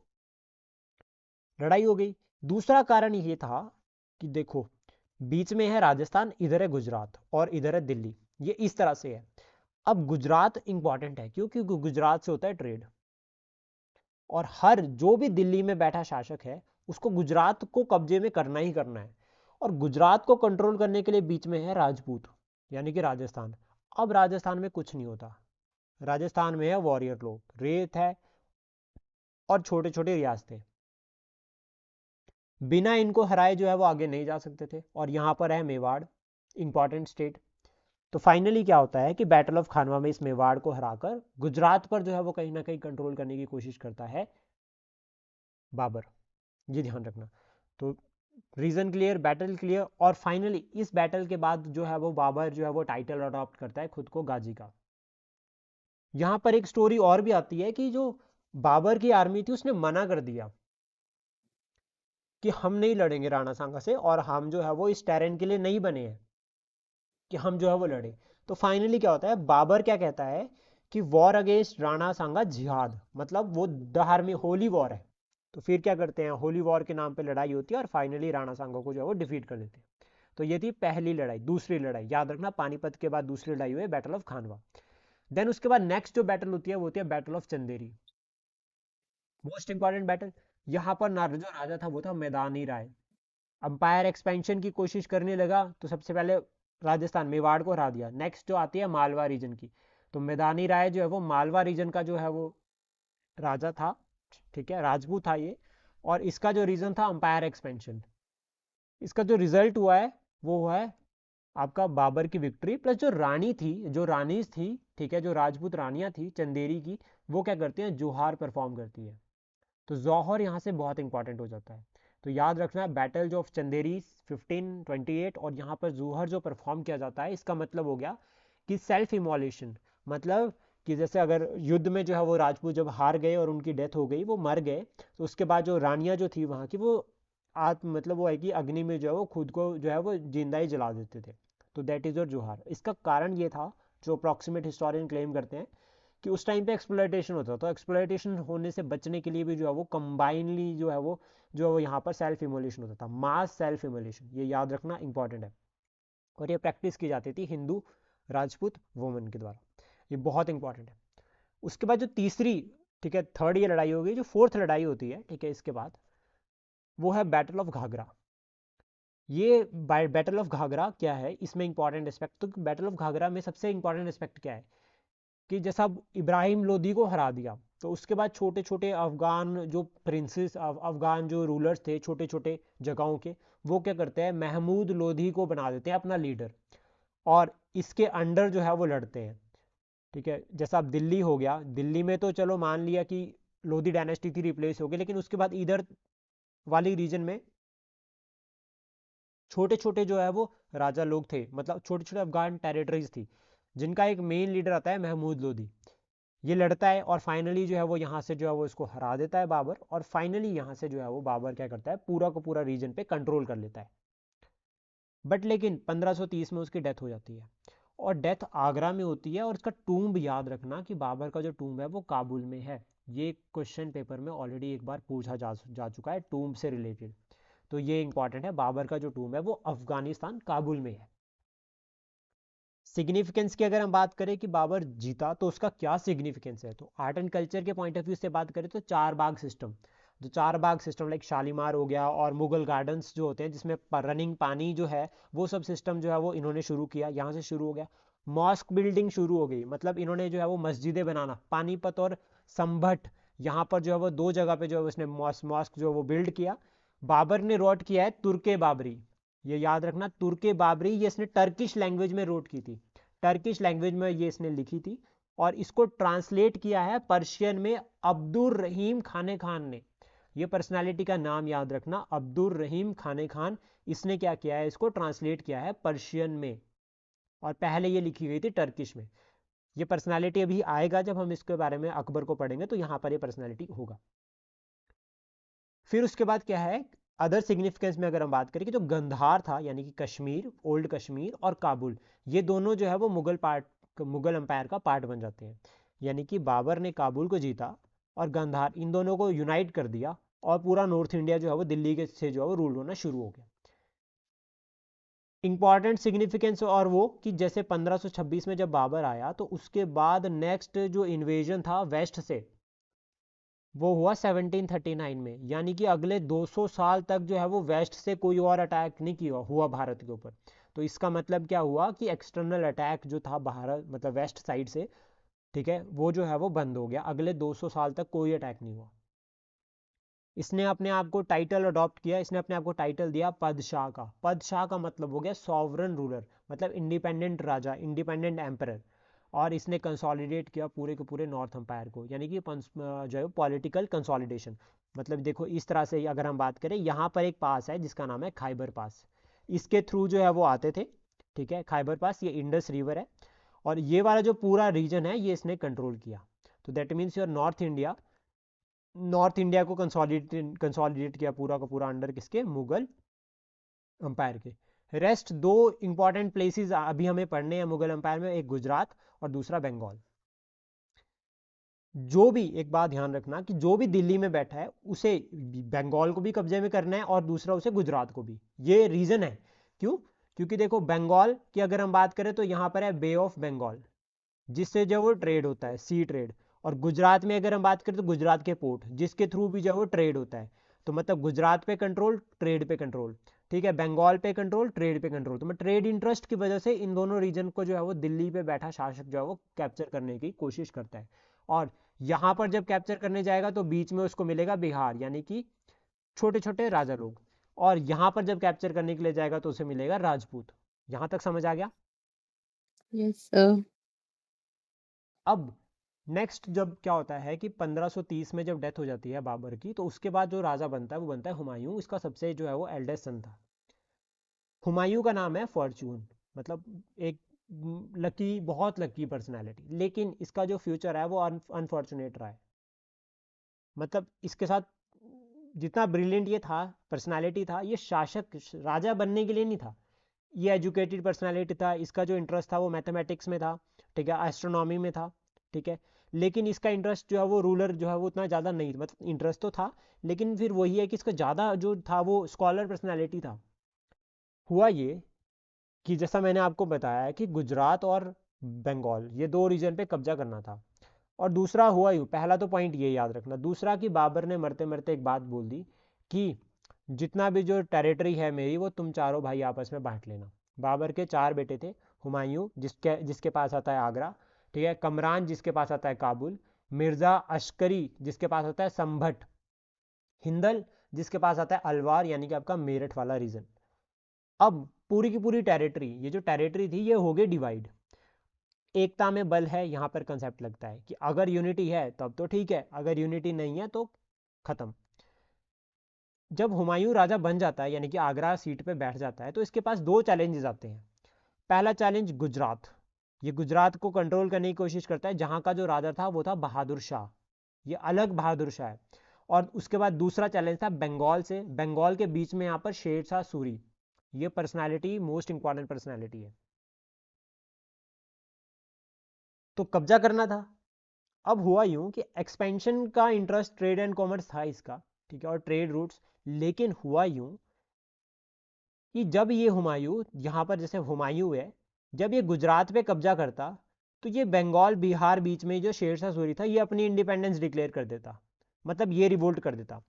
लड़ाई हो गई। दूसरा कारण ये था कि देखो, बीच में है राजस्थान, इधर है गुजरात और इधर है दिल्ली, ये इस तरह से है। अब गुजरात इंपॉर्टेंट है, क्योंकि गुजरात से होता है ट्रेड, और हर जो भी दिल्ली में बैठा शासक है उसको गुजरात को कब्जे में करना ही करना है। और गुजरात को कंट्रोल करने के लिए बीच में है राजपूत, यानी कि राजस्थान। अब राजस्थान में कुछ नहीं होता, राजस्थान में है वॉरियर लोग, रेत है और छोटे छोटे रियासतें, बिना इनको हराए जो है वो आगे नहीं जा सकते थे। और यहाँ पर है मेवाड़, इंपॉर्टेंट स्टेट। तो फाइनली क्या होता है कि बैटल ऑफ खानवा में इस मेवाड़ को हराकर गुजरात पर जो है वो कहीं ना कहीं कंट्रोल करने की कोशिश करता है बाबर, ये ध्यान रखना। तो रीजन क्लियर, बैटल क्लियर, और फाइनली इस बैटल के बाद जो है वो बाबर जो है वो टाइटल अडॉप्ट करता है खुद को गाजी का। यहाँ पर एक स्टोरी और भी आती है कि जो बाबर की आर्मी थी उसने मना कर दिया कि हम नहीं लड़ेंगे राणा सांगा से, और हम जो है वो इस टेरेन के लिए नहीं बने हैं कि हम जो है वो लड़े। तो फाइनली क्या होता है, बाबर क्या कहता है कि वॉर अगेंस्ट राणा सांगा जिहाद, मतलब वो द आर्मी होली वॉर है। तो फिर क्या करते हैं, होली वॉर के नाम पे लड़ाई होती है और फाइनली राणा सांगा को जो है वो डिफीट कर देते हैं। तो ये थी पहली लड़ाई। दूसरी लड़ाई याद रखना, पानीपत के बाद दूसरी लड़ाई हुई बैटल ऑफ खानवा। देन उसके बाद नेक्स्ट जो बैटल होती है वो होती है battle of Chanderi, most important battle. यहाँ पर जो राजा था वो था मैदानी राय। अंपायर एक्सपेंशन की कोशिश करने लगा, तो सबसे पहले राजस्थान मेवाड़ को हरा दिया। नेक्स्ट जो आती है मालवा रीजन की, तो मैदानी राय जो है वो मालवा रीजन का जो है वो राजा था, ठीक है, राजपूत था ये। और इसका जो रीजन था अंपायर एक्सपेंशन, इसका जो रिजल्ट हुआ है वो हुआ है आपका बाबर की विक्ट्री। प्लस जो रानी थी, जो रानीज थी, ठीक है, जो राजपूत रानियां थी चंदेरी की, वो क्या करती हैं, जोहार परफॉर्म करती है। तो जौहर यहाँ से बहुत इंपॉर्टेंट हो जाता है। तो याद रखना, बैटल ऑफ चंदेरी 1528, और यहाँ पर जौहर जो परफॉर्म किया जाता है, इसका मतलब हो गया कि सेल्फ इमोलेशन, मतलब कि जैसे अगर युद्ध में जो है वो राजपूत जब हार गए और उनकी डेथ हो गई, वो मर गए, तो उसके बाद जो रानियां जो थी वहाँ की, वो आत्म, मतलब वो है कि अग्नि में जो है वो खुद को जो है वो जिंदा ही जला देते थे। तो दैट इज योर जोहार। इसका कारण ये था, जो अप्रॉक्सीमेट हिस्टोरियन क्लेम करते हैं, कि उस टाइम पे एक्सप्लॉयटेशन होता था, तो एक्सप्लॉयटेशन होने से बचने के लिए भी जो है वो कंबाइनली जो है वो यहाँ पर सेल्फ इमोलेशन होता था, मास सेल्फ इमोलेशन, ये याद रखना इंपॉर्टेंट है। और ये प्रैक्टिस की जाती थी हिंदू राजपूत वुमेन के द्वारा, ये बहुत इंपॉर्टेंट है। उसके बाद जो तीसरी, ठीक है, थर्ड ये लड़ाई हो गई, जो फोर्थ लड़ाई होती है, ठीक है, इसके बाद वो है बैटल ऑफ घाघरा। ये बैटल ऑफ घाघरा क्या है, इसमें इंपॉर्टेंट एस्पेक्ट, तो बैटल ऑफ घाघरा में सबसे इंपॉर्टेंट एस्पेक्ट क्या है कि जैसा इब्राहिम लोदी को हरा दिया, तो उसके बाद छोटे छोटे अफगान जो प्रिंसेस, अफगान जो रूलर्स थे छोटे छोटे जगहों के, वो क्या करते हैं, महमूद लोधी को बना देते हैं अपना लीडर, और इसके अंडर जो है वो लड़ते हैं। ठीक है, जैसा अब दिल्ली हो गया, दिल्ली में तो चलो मान लिया कि लोधी डायनेस्टी थी, रिप्लेस हो गई, लेकिन उसके बाद इधर वाली रीजन में छोटे छोटे जो है वो राजा लोग थे, मतलब छोटे छोटे अफगान टेरिटरीज थी, जिनका एक मेन लीडर आता है महमूद लोधी। ये लड़ता है और फाइनली जो है वो यहाँ से जो है वो इसको हरा देता है बाबर, और फाइनली यहाँ से जो है वो बाबर क्या करता है, पूरा का पूरा रीजन पे कंट्रोल कर लेता है। बट लेकिन 1530 में उसकी डेथ हो जाती है। और डेथ आगरा में होती है, और इसका टूम्ब याद रखना कि बाबर का जो टूम्ब है वो काबुल में है। ये क्वेश्चन पेपर में ऑलरेडी एक बार पूछा जा चुका है टूम्ब से रिलेटेड, तो ये इंपॉर्टेंट है। बाबर का जो टूम्ब है वो अफगानिस्तान काबुल में है। सिग्निफिकेंस की अगर हम बात करें कि बाबर जीता तो उसका क्या सिग्निफिकेंस है, तो आर्ट एंड कल्चर के पॉइंट ऑफ व्यू से बात करें तो चार बाग सिस्टम, जो चार बाग सिस्टम लाइक शालीमार हो गया और मुगल गार्डन्स जो होते हैं जिसमें रनिंग पानी जो है, वो सब सिस्टम जो है वो इन्होंने शुरू किया, यहाँ से शुरू हो गया। मॉस्क बिल्डिंग शुरू हो गई, मतलब इन्होंने जो है वो मस्जिदें बनाना, पानीपत और संभट, यहाँ पर जो है वो दो जगह पे जो है उसने मॉस्क जो है वो बिल्ड किया। बाबर ने रोट किया है तुर्के बाबरी, ये याद रखना, तुर्के बाबरी, ये इसने टर्किश लैंग्वेज में रोट की थी, टर्किश लैंग्वेज में ये इसने लिखी थी, और इसको ट्रांसलेट किया है पर्शियन में अब्दुर रहीम खाने खान ने। ये पर्सनालिटी का नाम याद रखना, अब्दुर रहीम खाने खान, इसने क्या किया है, इसको ट्रांसलेट किया है पर्शियन में, और पहले ये लिखी गई थी टर्किश में। ये पर्सनालिटी अभी आएगा जब हम इसके बारे में अकबर को पढ़ेंगे तो यहाँ पर ये पर्सनालिटी होगा। फिर उसके बाद क्या है, अदर सिग्निफिकेंस में अगर हम बात करें कि जो गंधार था यानी कि कश्मीर, ओल्ड कश्मीर और काबुल, ये दोनों जो है वो मुगल एम्पायर का पार्ट बन जाते हैं। यानी कि बाबर ने काबुल को जीता और गंधार, इन दोनों को यूनाइट कर दिया, और पूरा नॉर्थ इंडिया जो है वो दिल्ली के से जो है वो रूल होना शुरू हो गया। इंपॉर्टेंट सिग्निफिकेंस और वो कि जैसे 1526 में जब बाबर आया तो उसके बाद नेक्स्ट जो इन्वेजन था वेस्ट से वो हुआ 1739 में, यानी कि अगले 200 साल तक जो है वो वेस्ट से कोई और अटैक नहीं किया हुआ भारत के ऊपर। तो इसका मतलब क्या हुआ कि एक्सटर्नल अटैक जो था भारत मतलब वेस्ट साइड से, ठीक है, वो जो है वो बंद हो गया, अगले 200 साल तक कोई अटैक नहीं हुआ। इसने अपने आप को टाइटल अडॉप्ट किया, इसने अपने आप को टाइटल दिया पदशाह का। पदशाह का मतलब हो गया सॉवरन रूलर, मतलब इंडिपेंडेंट राजा, इंडिपेंडेंट एम्परर। और इसने कंसोलिडेट किया पूरे के पूरे नॉर्थ एम्पायर को, यानी कि जो है पॉलिटिकल कंसोलिडेशन। मतलब देखो इस तरह से अगर हम बात करें, यहाँ पर एक पास है जिसका नाम है खाइबर पास, इसके थ्रू जो है वो आते थे, ठीक है, खाइबर पास, ये इंडस रिवर है, और ये वाला जो पूरा रीजन है ये इसने कंट्रोल किया। तो that means your north India को कंसोलिडेट किया पूरा का पूरा अंडर किसके, मुगल अंपायर के। रेस्ट दो इंपॉर्टेंट प्लेसेस अभी हमें पढ़ने हैं मुगल अंपायर में, एक गुजरात और दूसरा बंगाल। जो भी एक बात ध्यान रखना कि जो भी दिल्ली में बैठा है उसे बंगाल को भी कब्जे में करना है और दूसरा उसे गुजरात को भी। ये रीजन है क्यों, क्योंकि देखो बंगाल की अगर हम बात करें तो यहाँ पर है बे ऑफ बंगाल, जिससे जो वो ट्रेड होता है, सी ट्रेड। और गुजरात में अगर हम बात करें तो गुजरात के पोर्ट, जिसके थ्रू भी जो वो ट्रेड होता है। तो मतलब गुजरात पे कंट्रोल, ट्रेड पे कंट्रोल, ठीक है, बंगाल पे कंट्रोल, ट्रेड पे कंट्रोल। तो मैं ट्रेड इंटरेस्ट की वजह से इन दोनों रीजन को जो है वो दिल्ली पे बैठा शासक जो है वो कैप्चर करने की कोशिश करता है। और यहाँ पर जब कैप्चर करने जाएगा तो बीच में उसको मिलेगा बिहार, यानी कि छोटे छोटे राजा लोग, और यहाँ पर जब कैप्चर करने के लिए जाएगा तो उसे मिलेगा राजपूत। यहाँ तक समझ आ गया।
Yes sir.
अब नेक्स्ट जब क्या होता है कि 1530 में जब डेथ हो जाती है बाबर की, तो उसके बाद जो राजा बनता है वो बनता है हुमायूं, इसका सबसे जो है वो एल्डेस्ट सन था। हुमायूं का नाम है फॉर्चून, मतलब एक लकी, बहुत लकी पर्सनैलिटी, लेकिन इसका जो फ्यूचर है वो अनफॉर्चुनेट रहा है। मतलब इसके साथ जितना ब्रिलियंट ये था, पर्सनैलिटी था, ये शासक राजा बनने के लिए नहीं था। ये एजुकेटेड पर्सनैलिटी था, इसका जो इंटरेस्ट था वो मैथमेटिक्स में था, ठीक है, एस्ट्रोनॉमी में था, ठीक है। लेकिन इसका इंटरेस्ट जो है वो रूलर जो है वो उतना ज़्यादा नहीं, मतलब इंटरेस्ट तो था, लेकिन फिर वही है कि इसका ज़्यादा जो था वो स्कॉलर पर्सनैलिटी था। हुआ ये कि जैसा मैंने आपको बताया है कि गुजरात और बंगाल ये दो रीजन पे कब्जा करना था। और दूसरा हुआ यूँ, पहला तो पॉइंट ये याद रखना, दूसरा कि बाबर ने मरते मरते एक बात बोल दी कि जितना भी जो टेरिटरी है मेरी वो तुम चारों भाई आपस में बांट लेना। बाबर के चार बेटे थे, हुमायूं जिसके जिसके पास आता है आगरा, ठीक है, कमरान जिसके पास आता है काबुल, मिर्ज़ा अश्करी जिसके पास आता है संभट, हिंदल जिसके पास आता है अलवार यानी कि आपका मेरठ वाला रीजन। अब पूरी की पूरी टेरिटरी, ये जो टेरिटरी थी ये हो गई डिवाइड। एकता में बल है, यहाँ पर कंसेप्ट लगता है कि अगर यूनिटी है तब तो ठीक है, अगर यूनिटी नहीं है तो खत्म। जब हुमायूं राजा बन जाता है यानी कि आगरा सीट पे बैठ जाता है तो इसके पास दो चैलेंजेस आते हैं। पहला चैलेंज गुजरात, ये गुजरात को कंट्रोल करने की कोशिश करता है, जहाँ का जो राजा था वो था बहादुर शाह, ये अलग बहादुर शाह है। और उसके बाद दूसरा चैलेंज था बंगाल से, बंगाल के बीच में यहाँ पर शेर शाह सूरी, ये पर्सनैलिटी मोस्ट इंपॉर्टेंट पर्सनैलिटी है। तो कब्जा करना था। अब हुआ यूं कि एक्सपेंशन का इंटरेस्ट ट्रेड एंड कॉमर्स था इसका, ठीक है, और ट्रेड रूट्स। लेकिन हुआ यूं कि जब ये हुमायूं, यहाँ पर जैसे हुमायूं है, जब ये गुजरात पे कब्जा करता तो ये बंगाल बिहार बीच में जो शेरशाह सूरी था ये अपनी इंडिपेंडेंस डिक्लेयर कर देता, मतलब ये रिवोल्ट कर देता।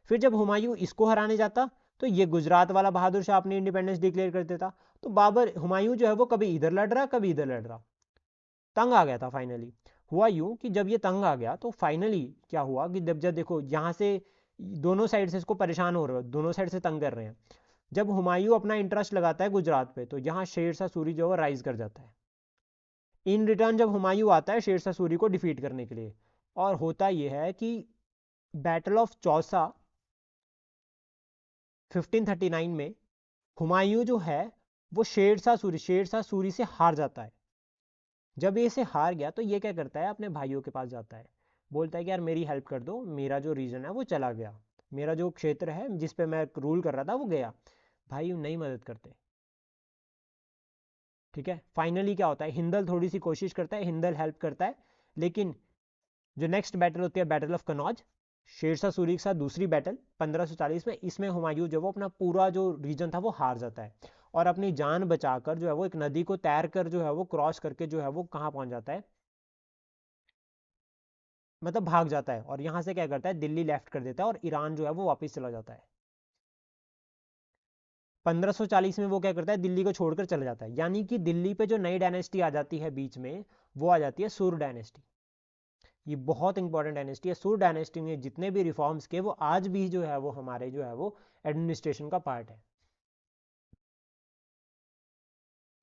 फिर जब हुमायूं इसको हराने जाता तो ये गुजरात वाला बहादुर शाह अपनी इंडिपेंडेंस डिक्लेयर कर देता। तो बाबर हुमायूं जो है वो कभी इधर लड़ रहा कभी इधर लड़ रहा, तंग आ गया था फाइनली। हुआ यूं कि जब ये तंग आ गया तो फाइनली क्या हुआ कि जब जब देखो यहाँ से दोनों साइड से इसको परेशान हो रहे हो, दोनों साइड से तंग कर रहे हैं। जब हुमायूं अपना इंटरेस्ट लगाता है गुजरात पे तो यहाँ शेरशाह सूरी जो है राइज कर जाता है। इन रिटर्न जब हुमायूं आता है शेरशाह सूरी को डिफीट करने के लिए, और होता यह है कि बैटल ऑफ चौसा 1539 में हुमायूं जो है वो शेरशाह सूरी से हार जाता है। जब ये इसे हार गया तो ये क्या करता है, अपने भाइयों के पास जाता है, बोलता है कि यार मेरी हेल्प कर दो, मेरा जो रीजन है वो चला गया, मेरा जो क्षेत्र है जिस पे मैं रूल कर रहा था वो गया। भाई नहीं मदद करते। ठीक है, फाइनली क्या होता है, हिंदल थोड़ी सी कोशिश करता है, हिंदल हेल्प करता है, लेकिन जो नेक्स्ट बैटल होती है बैटल ऑफ कनौज, शेरशाह सूरी के साथ दूसरी बैटल 1540 में, इसमें हुमायूं जो वो अपना पूरा जो रीजन था वो हार जाता है और अपनी जान बचाकर जो है वो एक नदी को तैर कर जो है वो क्रॉस करके जो है वो कहाँ पहुंच जाता है, मतलब भाग जाता है, और यहां से क्या करता है दिल्ली लेफ्ट कर देता है और ईरान जो है वो वापस चला जाता है। 1540 में वो क्या करता है, दिल्ली को छोड़कर चला जाता है, यानी कि दिल्ली पे जो नई डायनेस्टी आ जाती है बीच में, वो आ जाती है सुर डायनेस्टी। ये बहुत इंपॉर्टेंट डायनेस्टी है। सुर डायनेस्टी ने जितने भी रिफॉर्म्स किए वो आज भी जो है वो हमारे जो है वो एडमिनिस्ट्रेशन का पार्ट है।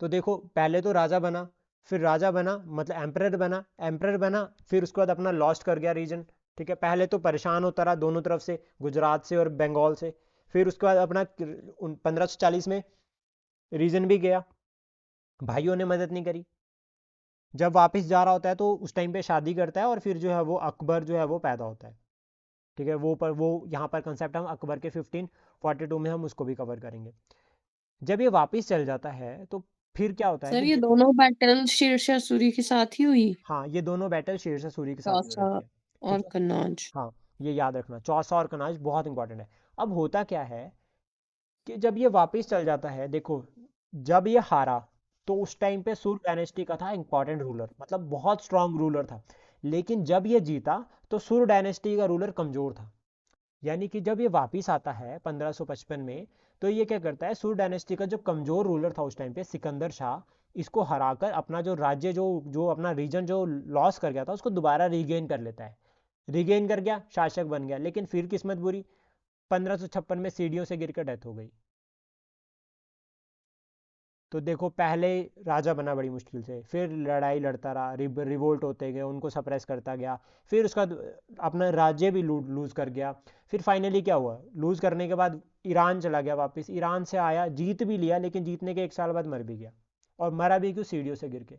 तो देखो पहले तो राजा बना, फिर राजा बना मतलब एम्परर बना, एम्परर बना, फिर उसके बाद अपना लॉस्ट कर गया रीजन। ठीक है, पहले तो परेशान होता रहा दोनों तरफ से, गुजरात से और बंगाल से। फिर उसके बाद अपना 1540 में रीजन भी गया, भाइयों ने मदद नहीं करी। जब वापस जा रहा होता है तो उस टाइम पे शादी करता है और फिर जो है वो अकबर जो है वो पैदा होता है। ठीक है, वो यहाँ पर कंसेप्ट हम अकबर के 1542 में हम उसको भी कवर करेंगे। जब ये वापस चल जाता है तो फिर क्या होता है
सर
कि
ये दोनों बैटल शेरशाह सूरी के साथ ही हुई?
हाँ, ये दोनों बैटल शेरशाह सूरी के साथ ही हो
चौसा
रखी है।
और
ठीक है,
कन्नौज।
हाँ, ये याद रखना, चौसा और कनाज बहुत इंपॉर्टेंट है। अब होता क्या है कि जब ये वापस चल जाता है, देखो जब ये हारा तो उस टाइम पे सुर डायनेस्टी का था इंपॉर्टेंट रूलर, मतलब बहुत स्ट्रांग रूलर था। लेकिन जब ये जीता तो सुर डायनेस्टी का रूलर कमजोर था। यानी कि जब ये वापिस आता है 1555 में, तो ये क्या करता है, सुर डायनेस्टी का जो कमजोर रूलर था उस टाइम पे सिकंदर शाह, इसको हराकर अपना जो राज्य जो जो अपना रीजन जो लॉस कर गया था उसको दोबारा रीगेन कर लेता है। रीगेन कर गया, शासक बन गया, लेकिन फिर किस्मत बुरी, 1556 में सीढ़ियों से गिरकर डेथ हो गई। तो देखो पहले राजा बना बड़ी मुश्किल से, फिर लड़ाई लड़ता रहा, रिवोल्ट होते गए, उनको सप्रेस करता गया, फिर उसका अपना राज्य भी लूज कर गया। फिर फाइनली क्या हुआ, लूज करने के बाद ईरान चला गया वापस, ईरान से आया, जीत भी लिया, लेकिन जीतने के 1 साल बाद मर भी गया, और मरा भी क्यों, सीढ़ियों से गिर के।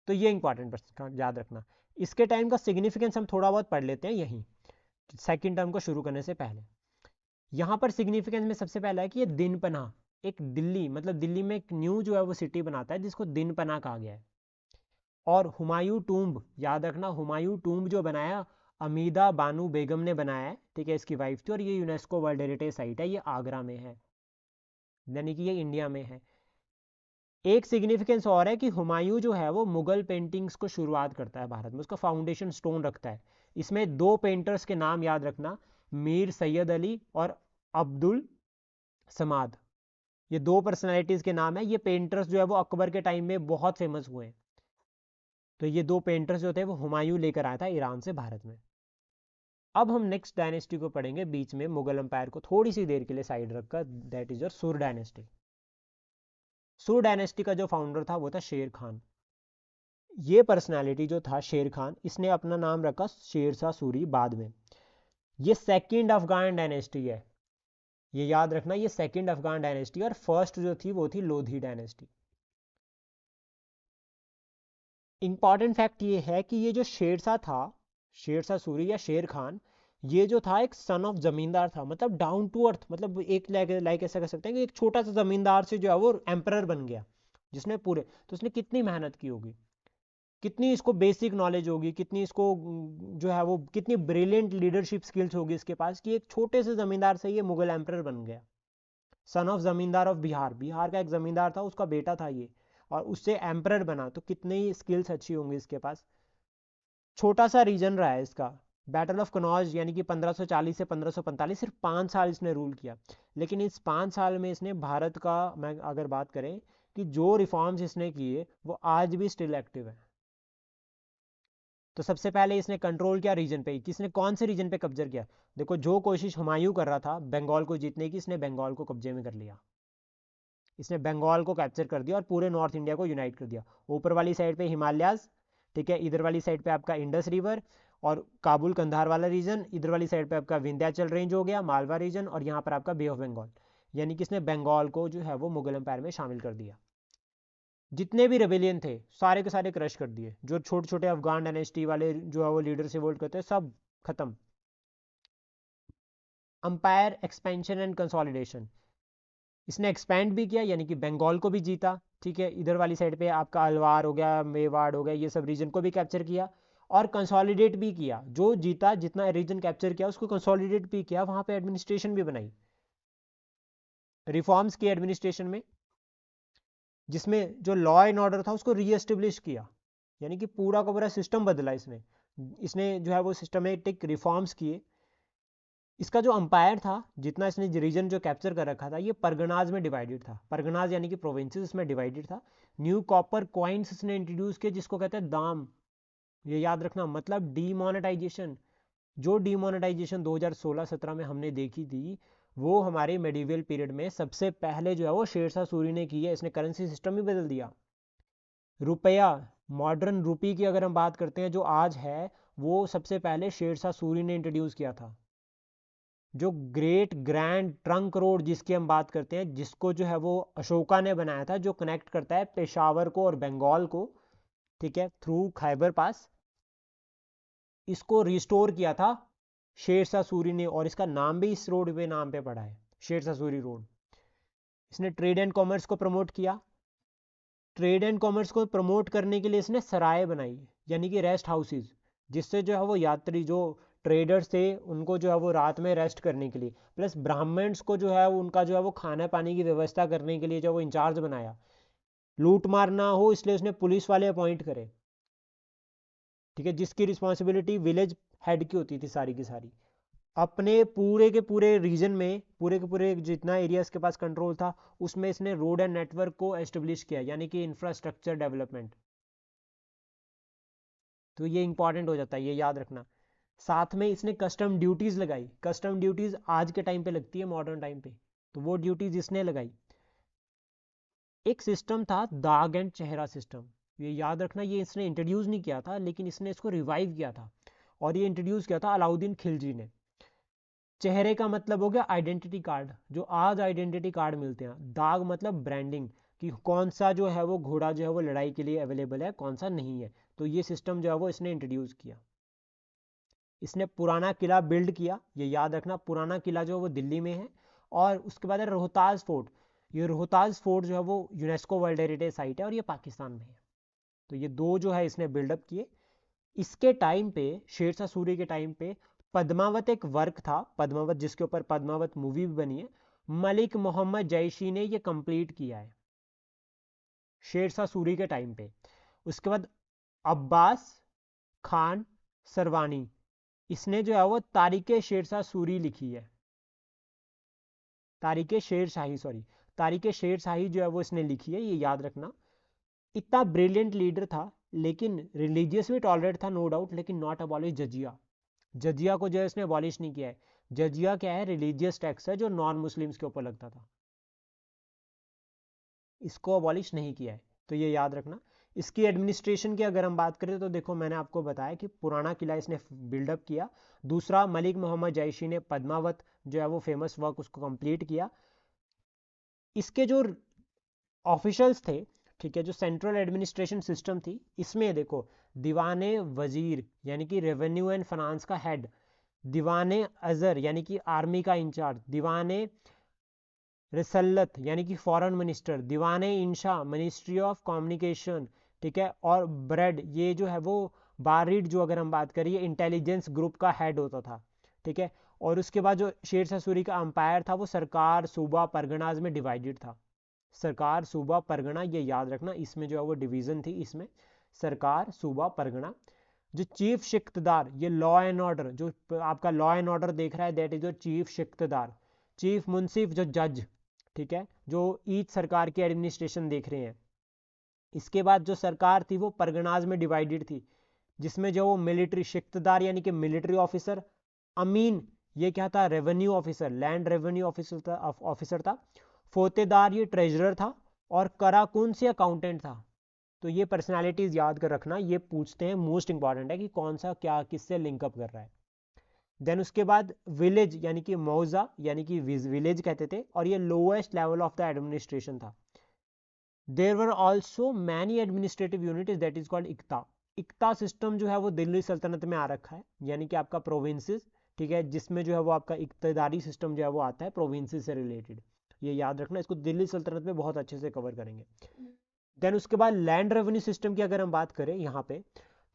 तो ये इंपॉर्टेंट याद रखना। इसके टाइम का सिग्निफिकेंस हम थोड़ा बहुत पढ़ लेते हैं यहीं, सेकेंड टर्म को शुरू करने से पहले। यहाँ पर सिग्निफिकेंस में सबसे पहला है कि ये दिन पनाह, एक दिल्ली, मतलब दिल्ली में एक न्यू जो है वो सिटी बनाता है जिसको दिन पनाह कहा गया है। और हुमायूं टूम्ब याद रखना, हुमायूं टूम्ब जो बनाया अमीदा बानू बेगम ने बनाया है, ठीक है, इसकी वाइफ थी, और ये यूनेस्को वर्ल्ड हेरिटेज साइट है, ये आगरा में है, यानी कि ये इंडिया में है। एक सिग्निफिकेंस और है कि हुमायूं जो है वो मुगल पेंटिंग्स को शुरुआत करता है भारत में, उसका फाउंडेशन स्टोन रखता है। इसमें 2 पेंटर्स के नाम याद रखना, मीर सैयद अली और अब्दुल समाद, ये 2 पर्सनैलिटीज के नाम है। ये पेंटर्स जो है वो अकबर के टाइम में बहुत फेमस हुए हैं। तो ये 2 पेंटर्स जो थे वो हुमायूं लेकर आया था ईरान से भारत में। अब हम नेक्स्ट डायनेस्टी को पढ़ेंगे बीच में, मुगल एम्पायर को थोड़ी सी देर के लिए साइड रखकर, दैट इज योर सुर डायनेस्टी। सुर डायनेस्टी का जो फाउंडर था वो था शेर खान। ये पर्सनालिटी जो था शेर खान, इसने अपना नाम रखा शेरशाह सूरी बाद में। ये सेकंड अफगान डायनेस्टी है, ये याद रखना, ये सेकंड अफगान डायनेस्टी, और फर्स्ट जो थी वो थी लोधी डायनेस्टी। इंपॉर्टेंट फैक्ट ये है कि ये जो शेरशाह था, शेरशाह सूरी या शेर खान, ये जो था एक सन ऑफ जमींदार था, मतलब डाउन टू अर्थ, मतलब एक लाइक ऐसा कह सकते हैं कि एक छोटा सा जमींदार से जो है वो एम्परर बन गया। जिसने पूरे, तो उसने कितनी मेहनत की होगी, कितनी इसको बेसिक नॉलेज होगी, कितनी इसको जो है वो कितनी ब्रिलियंट लीडरशिप स्किल्स होगी इसके पास कि एक छोटे से जमींदार से ये मुगल एम्परर बन गया। सन ऑफ जमींदार ऑफ बिहार, बिहार का एक जमींदार था, उसका बेटा था ये, और उससे एम्परर बना, तो कितनी स्किल्स अच्छी होंगी इसके पास। छोटा सा रीजन रहा है इसका, बैटल ऑफ कनौज यानी कि 1540 से 1545, सिर्फ 5 साल इसने रूल किया, लेकिन इस 5 साल में इसने भारत का, मैं अगर बात करें कि जो रिफॉर्म्स इसने किए वो आज भी स्टिल एक्टिव है। तो सबसे पहले इसने कंट्रोल किया रीजन पे, किसने कौन से रीजन पे कब्जा किया, देखो जो कोशिश हुमायूं कर रहा था बंगाल को जीतने की, इसने बंगाल को कब्जे में कर लिया, इसने बंगाल को कैप्चर कर दिया और पूरे नॉर्थ इंडिया को यूनाइट कर दिया। ऊपर वाली साइड पे हिमालयाज, ठीक है, इधर वाली साइड पे आपका इंडस रिवर और काबुल कंधार वाला रीजन, इधर वाली साइड पे आपका विंध्याचल रेंज हो गया, मालवा रीजन, और यहाँ पर आपका बे ऑफ बंगाल, यानी कि इसने बंगाल को जो है वो मुगल एम्पायर में शामिल कर दिया। जितने भी रेबेलियन थे सारे के सारे क्रश कर दिए, जो छोटे छोटे अफगान डायनेस्टी वाले जो है वो लीडर से वोल्ट करते हैं, सब खत्म। अंपायर एक्सपेंशन एंड कंसोलिडेशन, इसने एक्सपैंड भी किया यानी कि बंगाल को भी जीता, ठीक है, इधर वाली साइड पे आपका अलवार हो गया, मेवाड़ हो गया, ये सब रीजन को भी कैप्चर किया और कंसोलिडेट भी किया, जो जीता जितना रीजन कैप्चर किया उसको कंसोलिडेट भी किया, वहां पे एडमिनिस्ट्रेशन भी बनाई, रिफॉर्म्स की एडमिनिस्ट्रेशन में, जिसमें जो लॉ एंड ऑर्डर था उसको रीएस्टेब्लिश किया, यानी कि पूरा का पूरा सिस्टम बदला इसने, इसने जो है वो सिस्टमेटिक रिफॉर्म्स किए। इसका जो अंपायर था, जितना इसने रीजन जो कैप्चर कर रखा था, ये परगनाज में डिवाइडेड था, परगनाज यानी कि प्रोविंसेस में डिवाइडेड था। न्यू कॉपर कॉइन्स इसने इंट्रोड्यूस किए जिसको कहते हैं दाम, ये याद रखना, मतलब डीमोनेटाइजेशन। जो डीमोनेटाइजेशन 2016-17 में हमने देखी थी, वो हमारे मेडिवल पीरियड में सबसे पहले जो है वो शेरशाह सूरी ने की है, इसने करेंसी सिस्टम ही बदल दिया। रुपया, मॉडर्न रूपी की अगर हम बात करते हैं जो आज है, वो सबसे पहले शेरशाह सूरी ने इंट्रोड्यूस किया था। जो ग्रेट ग्रैंड ट्रंक रोड जिसकी हम बात करते हैं, जिसको जो है वो अशोका ने बनाया था, जो कनेक्ट करता है पेशावर को और बंगाल को, ठीक है, थ्रू खैबर पास, इसको रिस्टोर किया था शेरशाह सूरी ने, और इसका नाम भी इस रोड पे नाम पे पड़ा है, शेरशाह सूरी रोड। इसने ट्रेड एंड कॉमर्स को प्रमोट किया, ट्रेड एंड कॉमर्स को प्रमोट करने के लिए इसने सराय बनाई, यानी कि रेस्ट हाउसेज, जिससे जो है वो यात्री जो ट्रेडर्स थे उनको जो है वो रात में रेस्ट करने के लिए, प्लस ब्राह्मण्स को जो है उनका जो है वो खाना पानी की व्यवस्था करने के लिए जो वो इंचार्ज बनाया। लूट मार ना हो इसलिए उसने पुलिस वाले अपॉइंट करे, ठीक है, जिसकी रिस्पॉन्सिबिलिटी विलेज हेड की होती थी सारी की सारी। अपने पूरे के पूरे रीजन में, पूरे के पूरे जितना एरिया इसके पास कंट्रोल था, उसमें इसने रोड एंड नेटवर्क को एस्टेब्लिश किया, यानी कि इंफ्रास्ट्रक्चर डेवलपमेंट। तो ये इंपॉर्टेंट हो जाता है, ये याद रखना। साथ में इसने कस्टम ड्यूटीज लगाई, कस्टम ड्यूटीज आज के टाइम पे लगती है मॉडर्न टाइम पे, तो वो ड्यूटीज इसने लगाई। एक सिस्टम था दाग एंड चेहरा सिस्टम, ये याद रखना, ये इसने इंट्रोड्यूस नहीं किया था लेकिन इसने इसको रिवाइव किया था, और ये इंट्रोड्यूस किया था अलाउद्दीन खिलजी ने। चेहरे का मतलब हो गया आइडेंटिटी कार्ड, जो आज आइडेंटिटी कार्ड मिलते हैं, दाग मतलब ब्रांडिंग, कि कौन सा जो है वो घोड़ा जो है वो लड़ाई के लिए अवेलेबल है, कौन सा नहीं है, तो ये सिस्टम जो है वो इसने इंट्रोड्यूस किया। इसने पुराना किला बिल्ड किया, ये याद रखना, पुराना किला जो है वो दिल्ली में है, और उसके बाद है रोहतास फोर्ट, ये रोहतास फोर्ट जो है वो यूनेस्को वर्ल्ड हेरिटेज साइट है और ये पाकिस्तान में है। तो ये दो जो है इसने बिल्डअप किए। इसके टाइम पे, शेरशाह सूरी के टाइम पे, पद्मावत एक वर्क था, पद्मावत जिसके ऊपर पद्मावत मूवी भी बनी है, मलिक मोहम्मद जैशी ने ये कंप्लीट किया है शेरशाह सूरी के टाइम पे। उसके बाद अब्बास खान सरवानी, इसने जो है वो तारीखे शेरशाह सूरी लिखी है, तारीखे शेर शाही, सॉरी, तारीखे शेर शाही जो है वो इसने लिखी है, ये याद रखना। इतना ब्रिलियंट लीडर था, लेकिन रिलीजियस भी टॉलरेट था नो डाउट, लेकिन नॉट अबॉलिश जजिया, जजिया को जो है इसने अबॉलिश नहीं किया है। जजिया क्या है, रिलीजियस टैक्स है जो नॉन मुस्लिम्स के ऊपर लगता था, इसको अबॉलिश नहीं किया है, तो ये याद रखना। इसकी एडमिनिस्ट्रेशन की अगर हम बात करें तो देखो मैंने आपको बताया कि पुराना किला इसने बिल्डअप किया, दूसरा मलिक मोहम्मद जैशी ने पद्मावत जो है वो फेमस वर्क उसको कंप्लीट किया। इसके जो ऑफिशियल्स थे, ठीक है, जो सेंट्रल एडमिनिस्ट्रेशन सिस्टम थी, इसमें देखो दीवाने वजीर यानी कि रेवेन्यू एंड फाइनेंस का हेड, दीवाने अजर यानी कि आर्मी का इंचार्ज, दीवाने रिसल्लत यानी कि फॉरेन मिनिस्टर, दीवाने इंशा मिनिस्ट्री ऑफ कम्युनिकेशन, ठीक है, और ब्रेड ये जो है वो बारिड जो अगर हम बात करिए इंटेलिजेंस ग्रुप का हेड होता था, ठीक है। और उसके बाद जो शेर शाह सूरी का अंपायर था वो सरकार सूबा परगनाज में डिवाइडेड था। सरकार सूबा परगना ये याद रखना, इसमें जो है वो डिवीजन थी, इसमें सरकार सूबा परगना। जो चीफ शिक्तदार, ये लॉ एंड ऑर्डर, जो आपका लॉ एंड ऑर्डर देख रहा है दैट इज जो चीफ शिक्तदार। चीफ मुंसिफ जो जज, ठीक है, जो ईच सरकार की एडमिनिस्ट्रेशन देख रहे हैं। इसके बाद जो सरकार थी वो परगनाज में डिवाइडेड थी, जिसमें जो वो मिलिट्री शिक्तदार यानी कि मिलिट्री ऑफिसर, अमीन ये क्या था, revenue officer, land revenue officer था, फोतेदार ये ट्रेजरर था, और कराकुन से अकाउंटेंट था। तो ये पर्सनालिटीज याद कर रखना, ये पूछते हैं, मोस्ट इंपॉर्टेंट है कि कौन सा क्या किससे लिंकअप कर रहा है। देन उसके बाद विलेज यानी कि मौजा यानी कि विलेज कहते थे, और ये lowest level of the administration था। There were also many administrative unit that is called iqta. Iqta system जो है वो दिल्ली सल्तनत में आ रखा है, यानी कि आपका प्रोविंसेस, ठीक है, जिसमें जो है वो आपका इक्तदारी सिस्टम जो है वो आता है प्रोविंसेस से रिलेटेड। ये याद रखना, इसको दिल्ली सल्तनत में बहुत अच्छे से कवर करेंगे। देन उसके बाद लैंड रेवेन्यू सिस्टम की अगर हम बात करें यहाँ पे,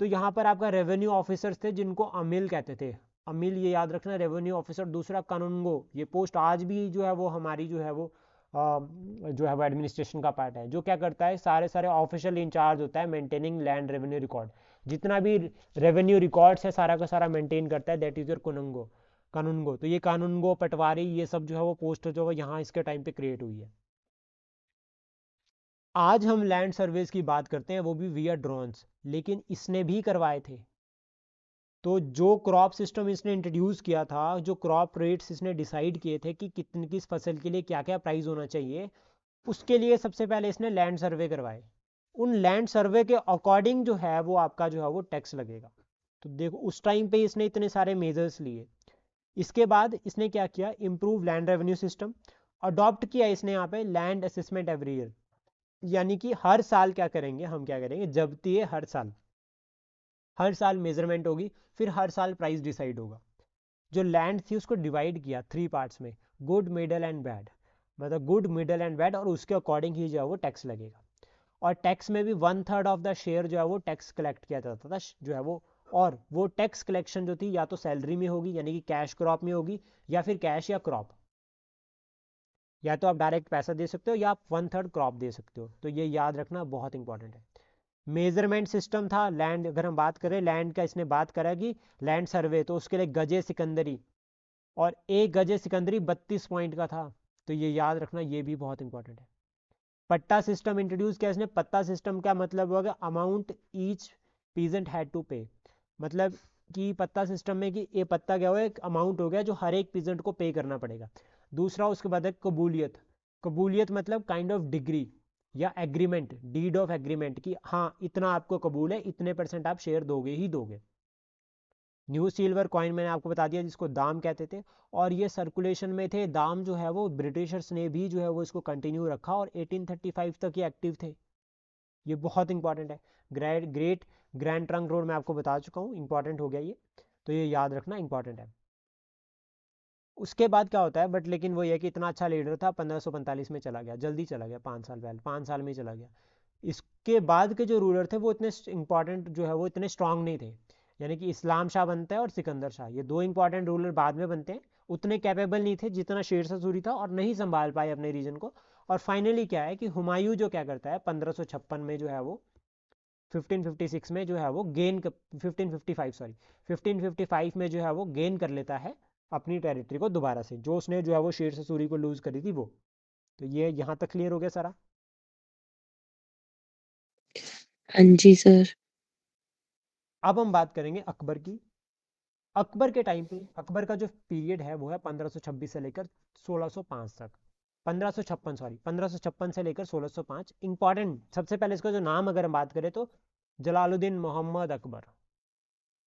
तो यहाँ पर आपका रेवेन्यू ऑफिसर्स थे जिनको अमील कहते थे। अमील ये याद रखना, रेवेन्यू ऑफिसर। दूसरा कानूनगो, ये पोस्ट आज भी जो है वो हमारी जो है वो जो है वो एडमिनिस्ट्रेशन का पार्ट है, जो क्या करता है, सारे सारे ऑफिशियल इंचार्ज होता है मेंटेनिंग लैंड रेवेन्यू रिकॉर्ड। जितना भी रेवेन्यू रिकॉर्ड्स है सारा का सारा मेंटेन करता है, दैट इज योर कानूनगो। कानूनगो, तो ये कानूनगो, पटवारी, ये सब जो है वो पोस्ट जो है यहाँ इसके टाइम पे क्रिएट हुई है। आज हम लैंड सर्वेज की बात करते हैं, वो भी विया ड्रोन्स, लेकिन इसने भी करवाए थे। तो जो क्रॉप सिस्टम इसने इंट्रोड्यूस किया था, जो क्रॉप रेट्स इसने डिसाइड किए थे कि कितनी किस फसल के लिए क्या क्या प्राइस होना चाहिए, उसके लिए सबसे पहले इसने लैंड सर्वे करवाए। उन लैंड सर्वे के अकॉर्डिंग जो है वो आपका जो है वो टैक्स लगेगा। तो देखो उस टाइम पे इसने इतने सारे मेजर्स लिए। इसके बाद इसने क्या किया, improve land revenue system, adopt किया इसने यहाँ पे लैंड असेसमेंट एवरी ईयर, यानी कि हर साल क्या करेंगे, हम क्या करेंगे, जब्ती है हर साल मेजरमेंट होगी, फिर हर साल प्राइस डिसाइड होगा। जो लैंड थी उसको डिवाइड किया 3 पार्ट्स में, गुड मिडल एंड बैड, मतलब गुड मिडल एंड बैड, और उसके अकॉर्डिंग ही जो है वो टैक्स लगेगा। और टैक्स में भी 1/3 ऑफ द शेयर जो है वो टैक्स कलेक्ट किया जाता था जो है वो। और वो टैक्स कलेक्शन जो थी या तो सैलरी में होगी यानी कि कैश क्रॉप में होगी, या फिर कैश या क्रॉप, या तो आप डायरेक्ट पैसा दे सकते हो या आप 1/3 क्रॉप दे सकते हो। तो ये याद रखना बहुत इंपॉर्टेंट है। मेजरमेंट सिस्टम था लैंड, अगर हम बात करें लैंड का, इसने बात करा कि लैंड सर्वे, तो उसके लिए गजे सिकंदरी, और एक गजे सिकंदरी 32 पॉइंट का था। तो ये याद रखना, ये भी बहुत इंपॉर्टेंट है। पट्टा सिस्टम इंट्रोड्यूस किया इसने। पट्टा सिस्टम का मतलब होगा amount each peasant had to pay, मतलब कि पत्ता सिस्टम में कि ये पत्ता क्या हुआ, एक अमाउंट हो गया जो हर एक पीजेंट को पे करना पड़ेगा। दूसरा उसके बाद है कबूलियत। कबूलियत मतलब काइंड ऑफ डिग्री या एग्रीमेंट, डीड ऑफ एग्रीमेंट, कि हाँ इतना आपको कबूल है, इतने परसेंट आप शेयर दोगे ही दोगे। न्यू सिल्वर कॉइन मैंने आपको बता दिया जिसको दाम कहते थे, और ये सर्कुलेशन में थे। दाम जो है वो ब्रिटिशर्स ने भी जो है वो इसको कंटिन्यू रखा, और 1835 तक ये एक्टिव थे। ये बहुत इंपॉर्टेंट है। ग्रेट ग्रैंड ट्रंक रोड मैं आपको बता चुका हूँ, इंपॉर्टेंट हो गया ये, तो ये याद रखना इंपॉर्टेंट है। उसके बाद क्या होता है, बट लेकिन वो ये कि इतना अच्छा लीडर था, 1545 में चला गया, जल्दी चला गया, 5 साल पहले, 5 साल में ही चला गया। इसके बाद के जो रूलर थे वो इतने इंपॉर्टेंट जो है वो इतने स्ट्रांग नहीं थे, यानी कि इस्लाम शाह बनता है और सिकंदर शाह, ये दो इंपॉर्टेंट रूलर बाद में बनते हैं। उतने कैपेबल नहीं थे जितना शेर शाह सूरी था, और नहीं संभाल पाए अपने रीजन को। और फाइनली क्या है कि हुमायूं जो क्या करता है 1556 में जो है वो, 1556 में जो है वो 1555 सॉरी 1555 में जो है वो गेन कर लेता है अपनी टेरिटरी को दोबारा से, जो उसने जो है वो शेर शाह सूरी को लूज करी थी वो। तो ये यहाँ तक क्लियर हो गया सारा।
हाँ जी सर।
अब हम बात करेंगे अकबर की। अकबर के टाइम पे, अकबर का जो पीरियड है वो है 1526 से लेकर 1605 तक। 1556 सॉरी 1556 से लेकर 1605। इंपॉर्टेंट सबसे पहले इसका जो नाम अगर हम बात करें तो Jalaluddin Mohammad Akbar,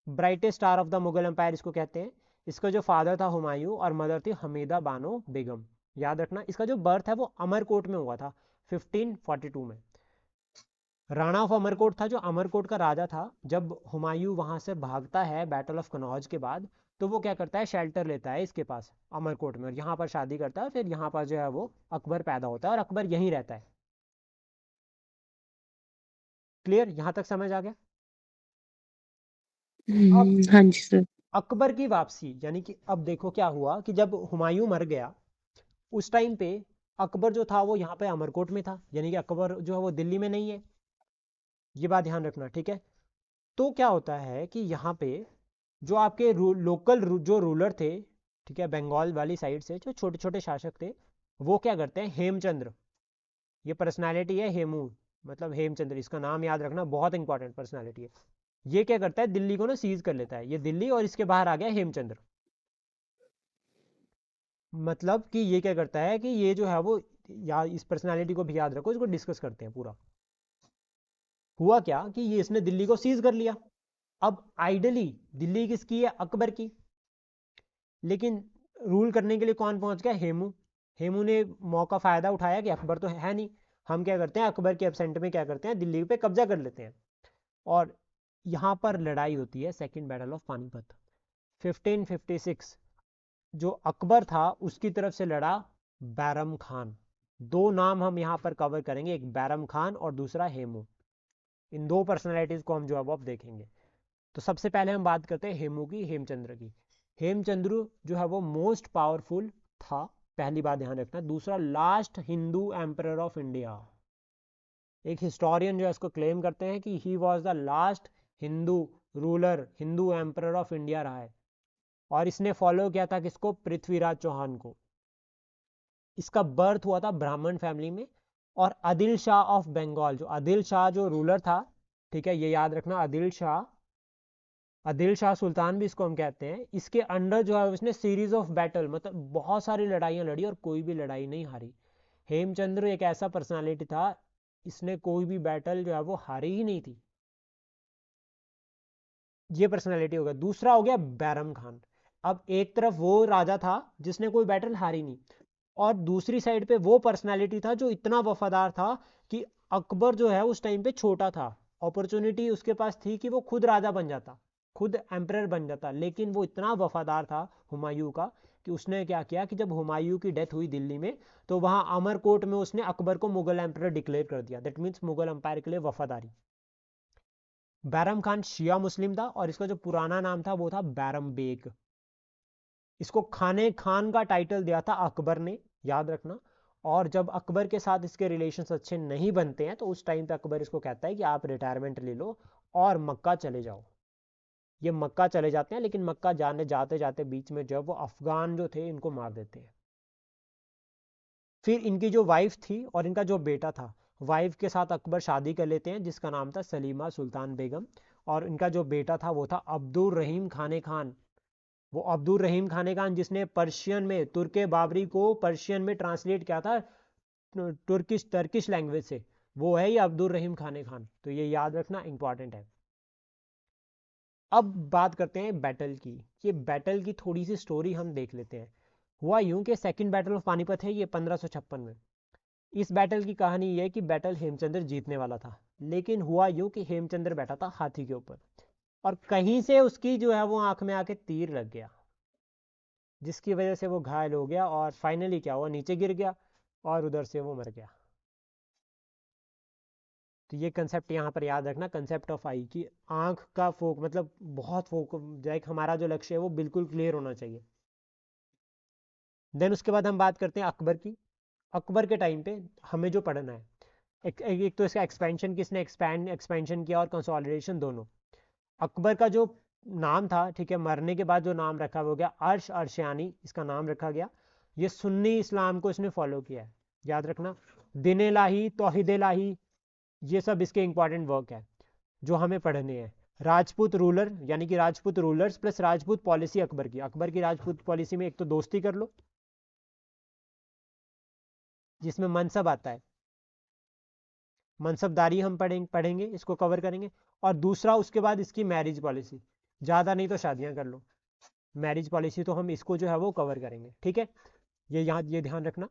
brightest star of the Mughal empire इसको कहते हैं। इसका जो फादर था हुमायूं, और मदर थी हमीदा बानो बेगम। याद रखना इसका जो बर्थ है वो अमरकोट में हुआ था 1542 में। राणा ऑफ अमरकोट था, जो अमरकोट का राजा था। जब हुमायूं वहां से भागता है बैटल ऑफ कनौज के बाद, तो वो क्या करता है, शेल्टर लेता है इसके पास अमरकोट में, और यहाँ पर शादी करता है, फिर यहाँ पर जो है वो अकबर पैदा होता है और अकबर यहीं रहता है। क्लियर, यहाँ तक समझ आ गया? अब
हाँ जी सर।
अकबर की वापसी, यानी कि अब देखो क्या हुआ कि जब हुमायूं मर गया उस टाइम पे अकबर जो था वो यहाँ पे अमरकोट में था, यानी कि अकबर जो है वो दिल्ली में नहीं है, ये बात ध्यान रखना, ठीक है? तो क्या होता है कि यहाँ पे जो आपके लोकल जो रूलर थे, ठीक है, बंगाल वाली साइड से जो छोटे छोटे शासक थे, वो क्या करते हैं, हेमचंद्र, ये पर्सनालिटी है हेमू, मतलब हेमचंद्र, इसका नाम याद रखना, बहुत इंपॉर्टेंट पर्सनालिटी है। ये क्या करता है, दिल्ली को ना सीज कर लेता है, ये दिल्ली, और इसके बाहर आ गया हेमचंद्र। मतलब कि ये क्या करता है कि ये जो है वो, या इस पर्सनालिटी को भी याद रखो, इसको डिस्कस करते हैं पूरा। हुआ क्या कि ये इसने दिल्ली को सीज कर लिया। अब आइडली दिल्ली किसकी है, अकबर की, लेकिन रूल करने के लिए कौन पहुंच गया, हेमू। हेमू ने मौका फायदा उठाया कि अकबर तो है नहीं, हम क्या करते हैं, अकबर के एब्सेंट में क्या करते हैं, दिल्ली पे कब्जा कर लेते हैं। और यहाँ पर लड़ाई होती है, सेकेंड बैटल ऑफ पानीपत 1556। जो अकबर था उसकी तरफ से लड़ा बैरम खान। दो नाम हम यहाँ पर कवर करेंगे, एक बैरम खान और दूसरा हेमू। इन दो पर्सनैलिटीज को हम जो है वो अब देखेंगे। तो सबसे पहले हम बात करते हैं हेमू की, हेमचंद्र की। हेमचंद्र जो है वो मोस्ट पावरफुल था, पहली बात ध्यान रखना। दूसरा, last Hindu emperor of India. एक हिस्टोरियन जो है इसको क्लेम करते हैं कि he was the last Hindu ruler, Hindu emperor of India रहा है। और इसने फॉलो किया था किसको, पृथ्वीराज चौहान को। इसका बर्थ हुआ था ब्राह्मण फैमिली में। और आदिल शाह ऑफ बंगाल, जो आदिल शाह जो रूलर था, ठीक है, ये याद रखना, आदिल शाह, आदिल शाह सुल्तान भी इसको हम कहते हैं, इसके अंडर जो है उसने सीरीज ऑफ बैटल, मतलब बहुत सारी लड़ाइयां लड़ी और कोई भी लड़ाई नहीं हारी। हेमचंद्र एक ऐसा पर्सनालिटी था, इसने कोई भी बैटल जो है वो हारी ही नहीं थी। ये पर्सनालिटी हो गया। दूसरा हो गया बैरम खान। अब एक तरफ वो राजा था जिसने कोई बैटल हारी नहीं, और दूसरी साइड पे वो पर्सनालिटी था जो इतना वफादार था कि अकबर जो है उस टाइम पे छोटा था, अपॉर्चुनिटी उसके पास थी कि वो खुद राजा बन जाता, खुद एम्परर बन जाता, लेकिन वो इतना वफादार था हुमायूं का कि उसने क्या किया कि जब हुमायूं की डेथ हुई दिल्ली में, तो वहां अमरकोट में उसने अकबर को मुगल एम्परर डिक्लेयर कर दिया। दैट मीन्स मुगल एम्पायर के लिए वफादारी। बैरम खान शिया मुस्लिम था, और इसका जो पुराना नाम था वो था बैरम बेग। इसको खाने खान का टाइटल दिया था अकबर ने, याद रखना। और जब अकबर के साथ इसके रिलेशंस अच्छे नहीं बनते हैं तो उस टाइम पे अकबर इसको कहता है कि आप रिटायरमेंट ले लो और मक्का चले जाओ। ये मक्का चले जाते हैं, लेकिन मक्का जाने जाते जाते बीच में जब वो अफगान जो थे इनको मार देते हैं। फिर इनकी जो वाइफ थी और इनका जो बेटा था, वाइफ के साथ अकबर शादी कर लेते हैं जिसका नाम था सलीमा सुल्तान बेगम। और इनका जो बेटा था वो था अब्दुल रहीम खाने खान। वो अब्दुल रहीम खाने खान जिसने पर्शियन में तुर्के बाबरी को पर्शियन में ट्रांसलेट किया था, तुर्किश टर्किश लैंग्वेज से, वो है ये अब्दुल रहीम खाने खान। तो ये याद रखना, इंपॉर्टेंट है। अब बात करते हैं बैटल की। ये बैटल की थोड़ी सी स्टोरी हम देख लेते हैं। हुआ यूं कि सेकंड बैटल ऑफ पानीपत है ये 1556 में। इस बैटल की कहानी ये है कि बैटल हेमचंद्र जीतने वाला था, लेकिन हुआ यूं कि हेमचंद्र बैठा था हाथी के ऊपर, और कहीं से उसकी जो है वो आंख में आके तीर लग गया, जिसकी वजह से वो घायल हो गया, और फाइनली क्या हुआ, नीचे गिर गया और उधर से वो मर गया। तो ये कंसेप्ट यहाँ पर याद रखना, कंसेप्ट ऑफ आई, की आंख का फोक, मतलब बहुत फोक, लाइक हमारा जो लक्ष्य है वो बिल्कुल क्लियर होना चाहिए। देन उसके बाद हम बात करते हैं अकबर की। अकबर के टाइम पे हमें जो पढ़ना है, एक तो इसका एक्सपेंशन, किसने एक्सपेंशन किया और कंसोलिडेशन दोनों। अकबर का जो नाम था, ठीक है, मरने के बाद जो नाम रखा वो गया अर्श अर्शयानी, इसका नाम रखा गया। ये सुन्नी इस्लाम को इसने फॉलो किया है, याद रखना। दिन लाही, तौहीद लाही, ये सब इसके इंपॉर्टेंट वर्क है जो हमें पढ़ने हैं। राजपूत रूलर, यानी कि Rajput rulers plus Rajput policy Akbar की। अकबर की राजपूत पॉलिसी में एक तो दोस्ती कर लो, जिसमें मनसब आता है, मनसबदारी हम पढ़ेंगे, इसको कवर करेंगे। और दूसरा उसके बाद इसकी मैरिज पॉलिसी, ज़्यादा नहीं तो शादियां कर लो, मैरिज पॉलिसी तो हम इसको जो है वो कवर करेंगे, ठीक है। ये यहाँ ये ध्यान रखना।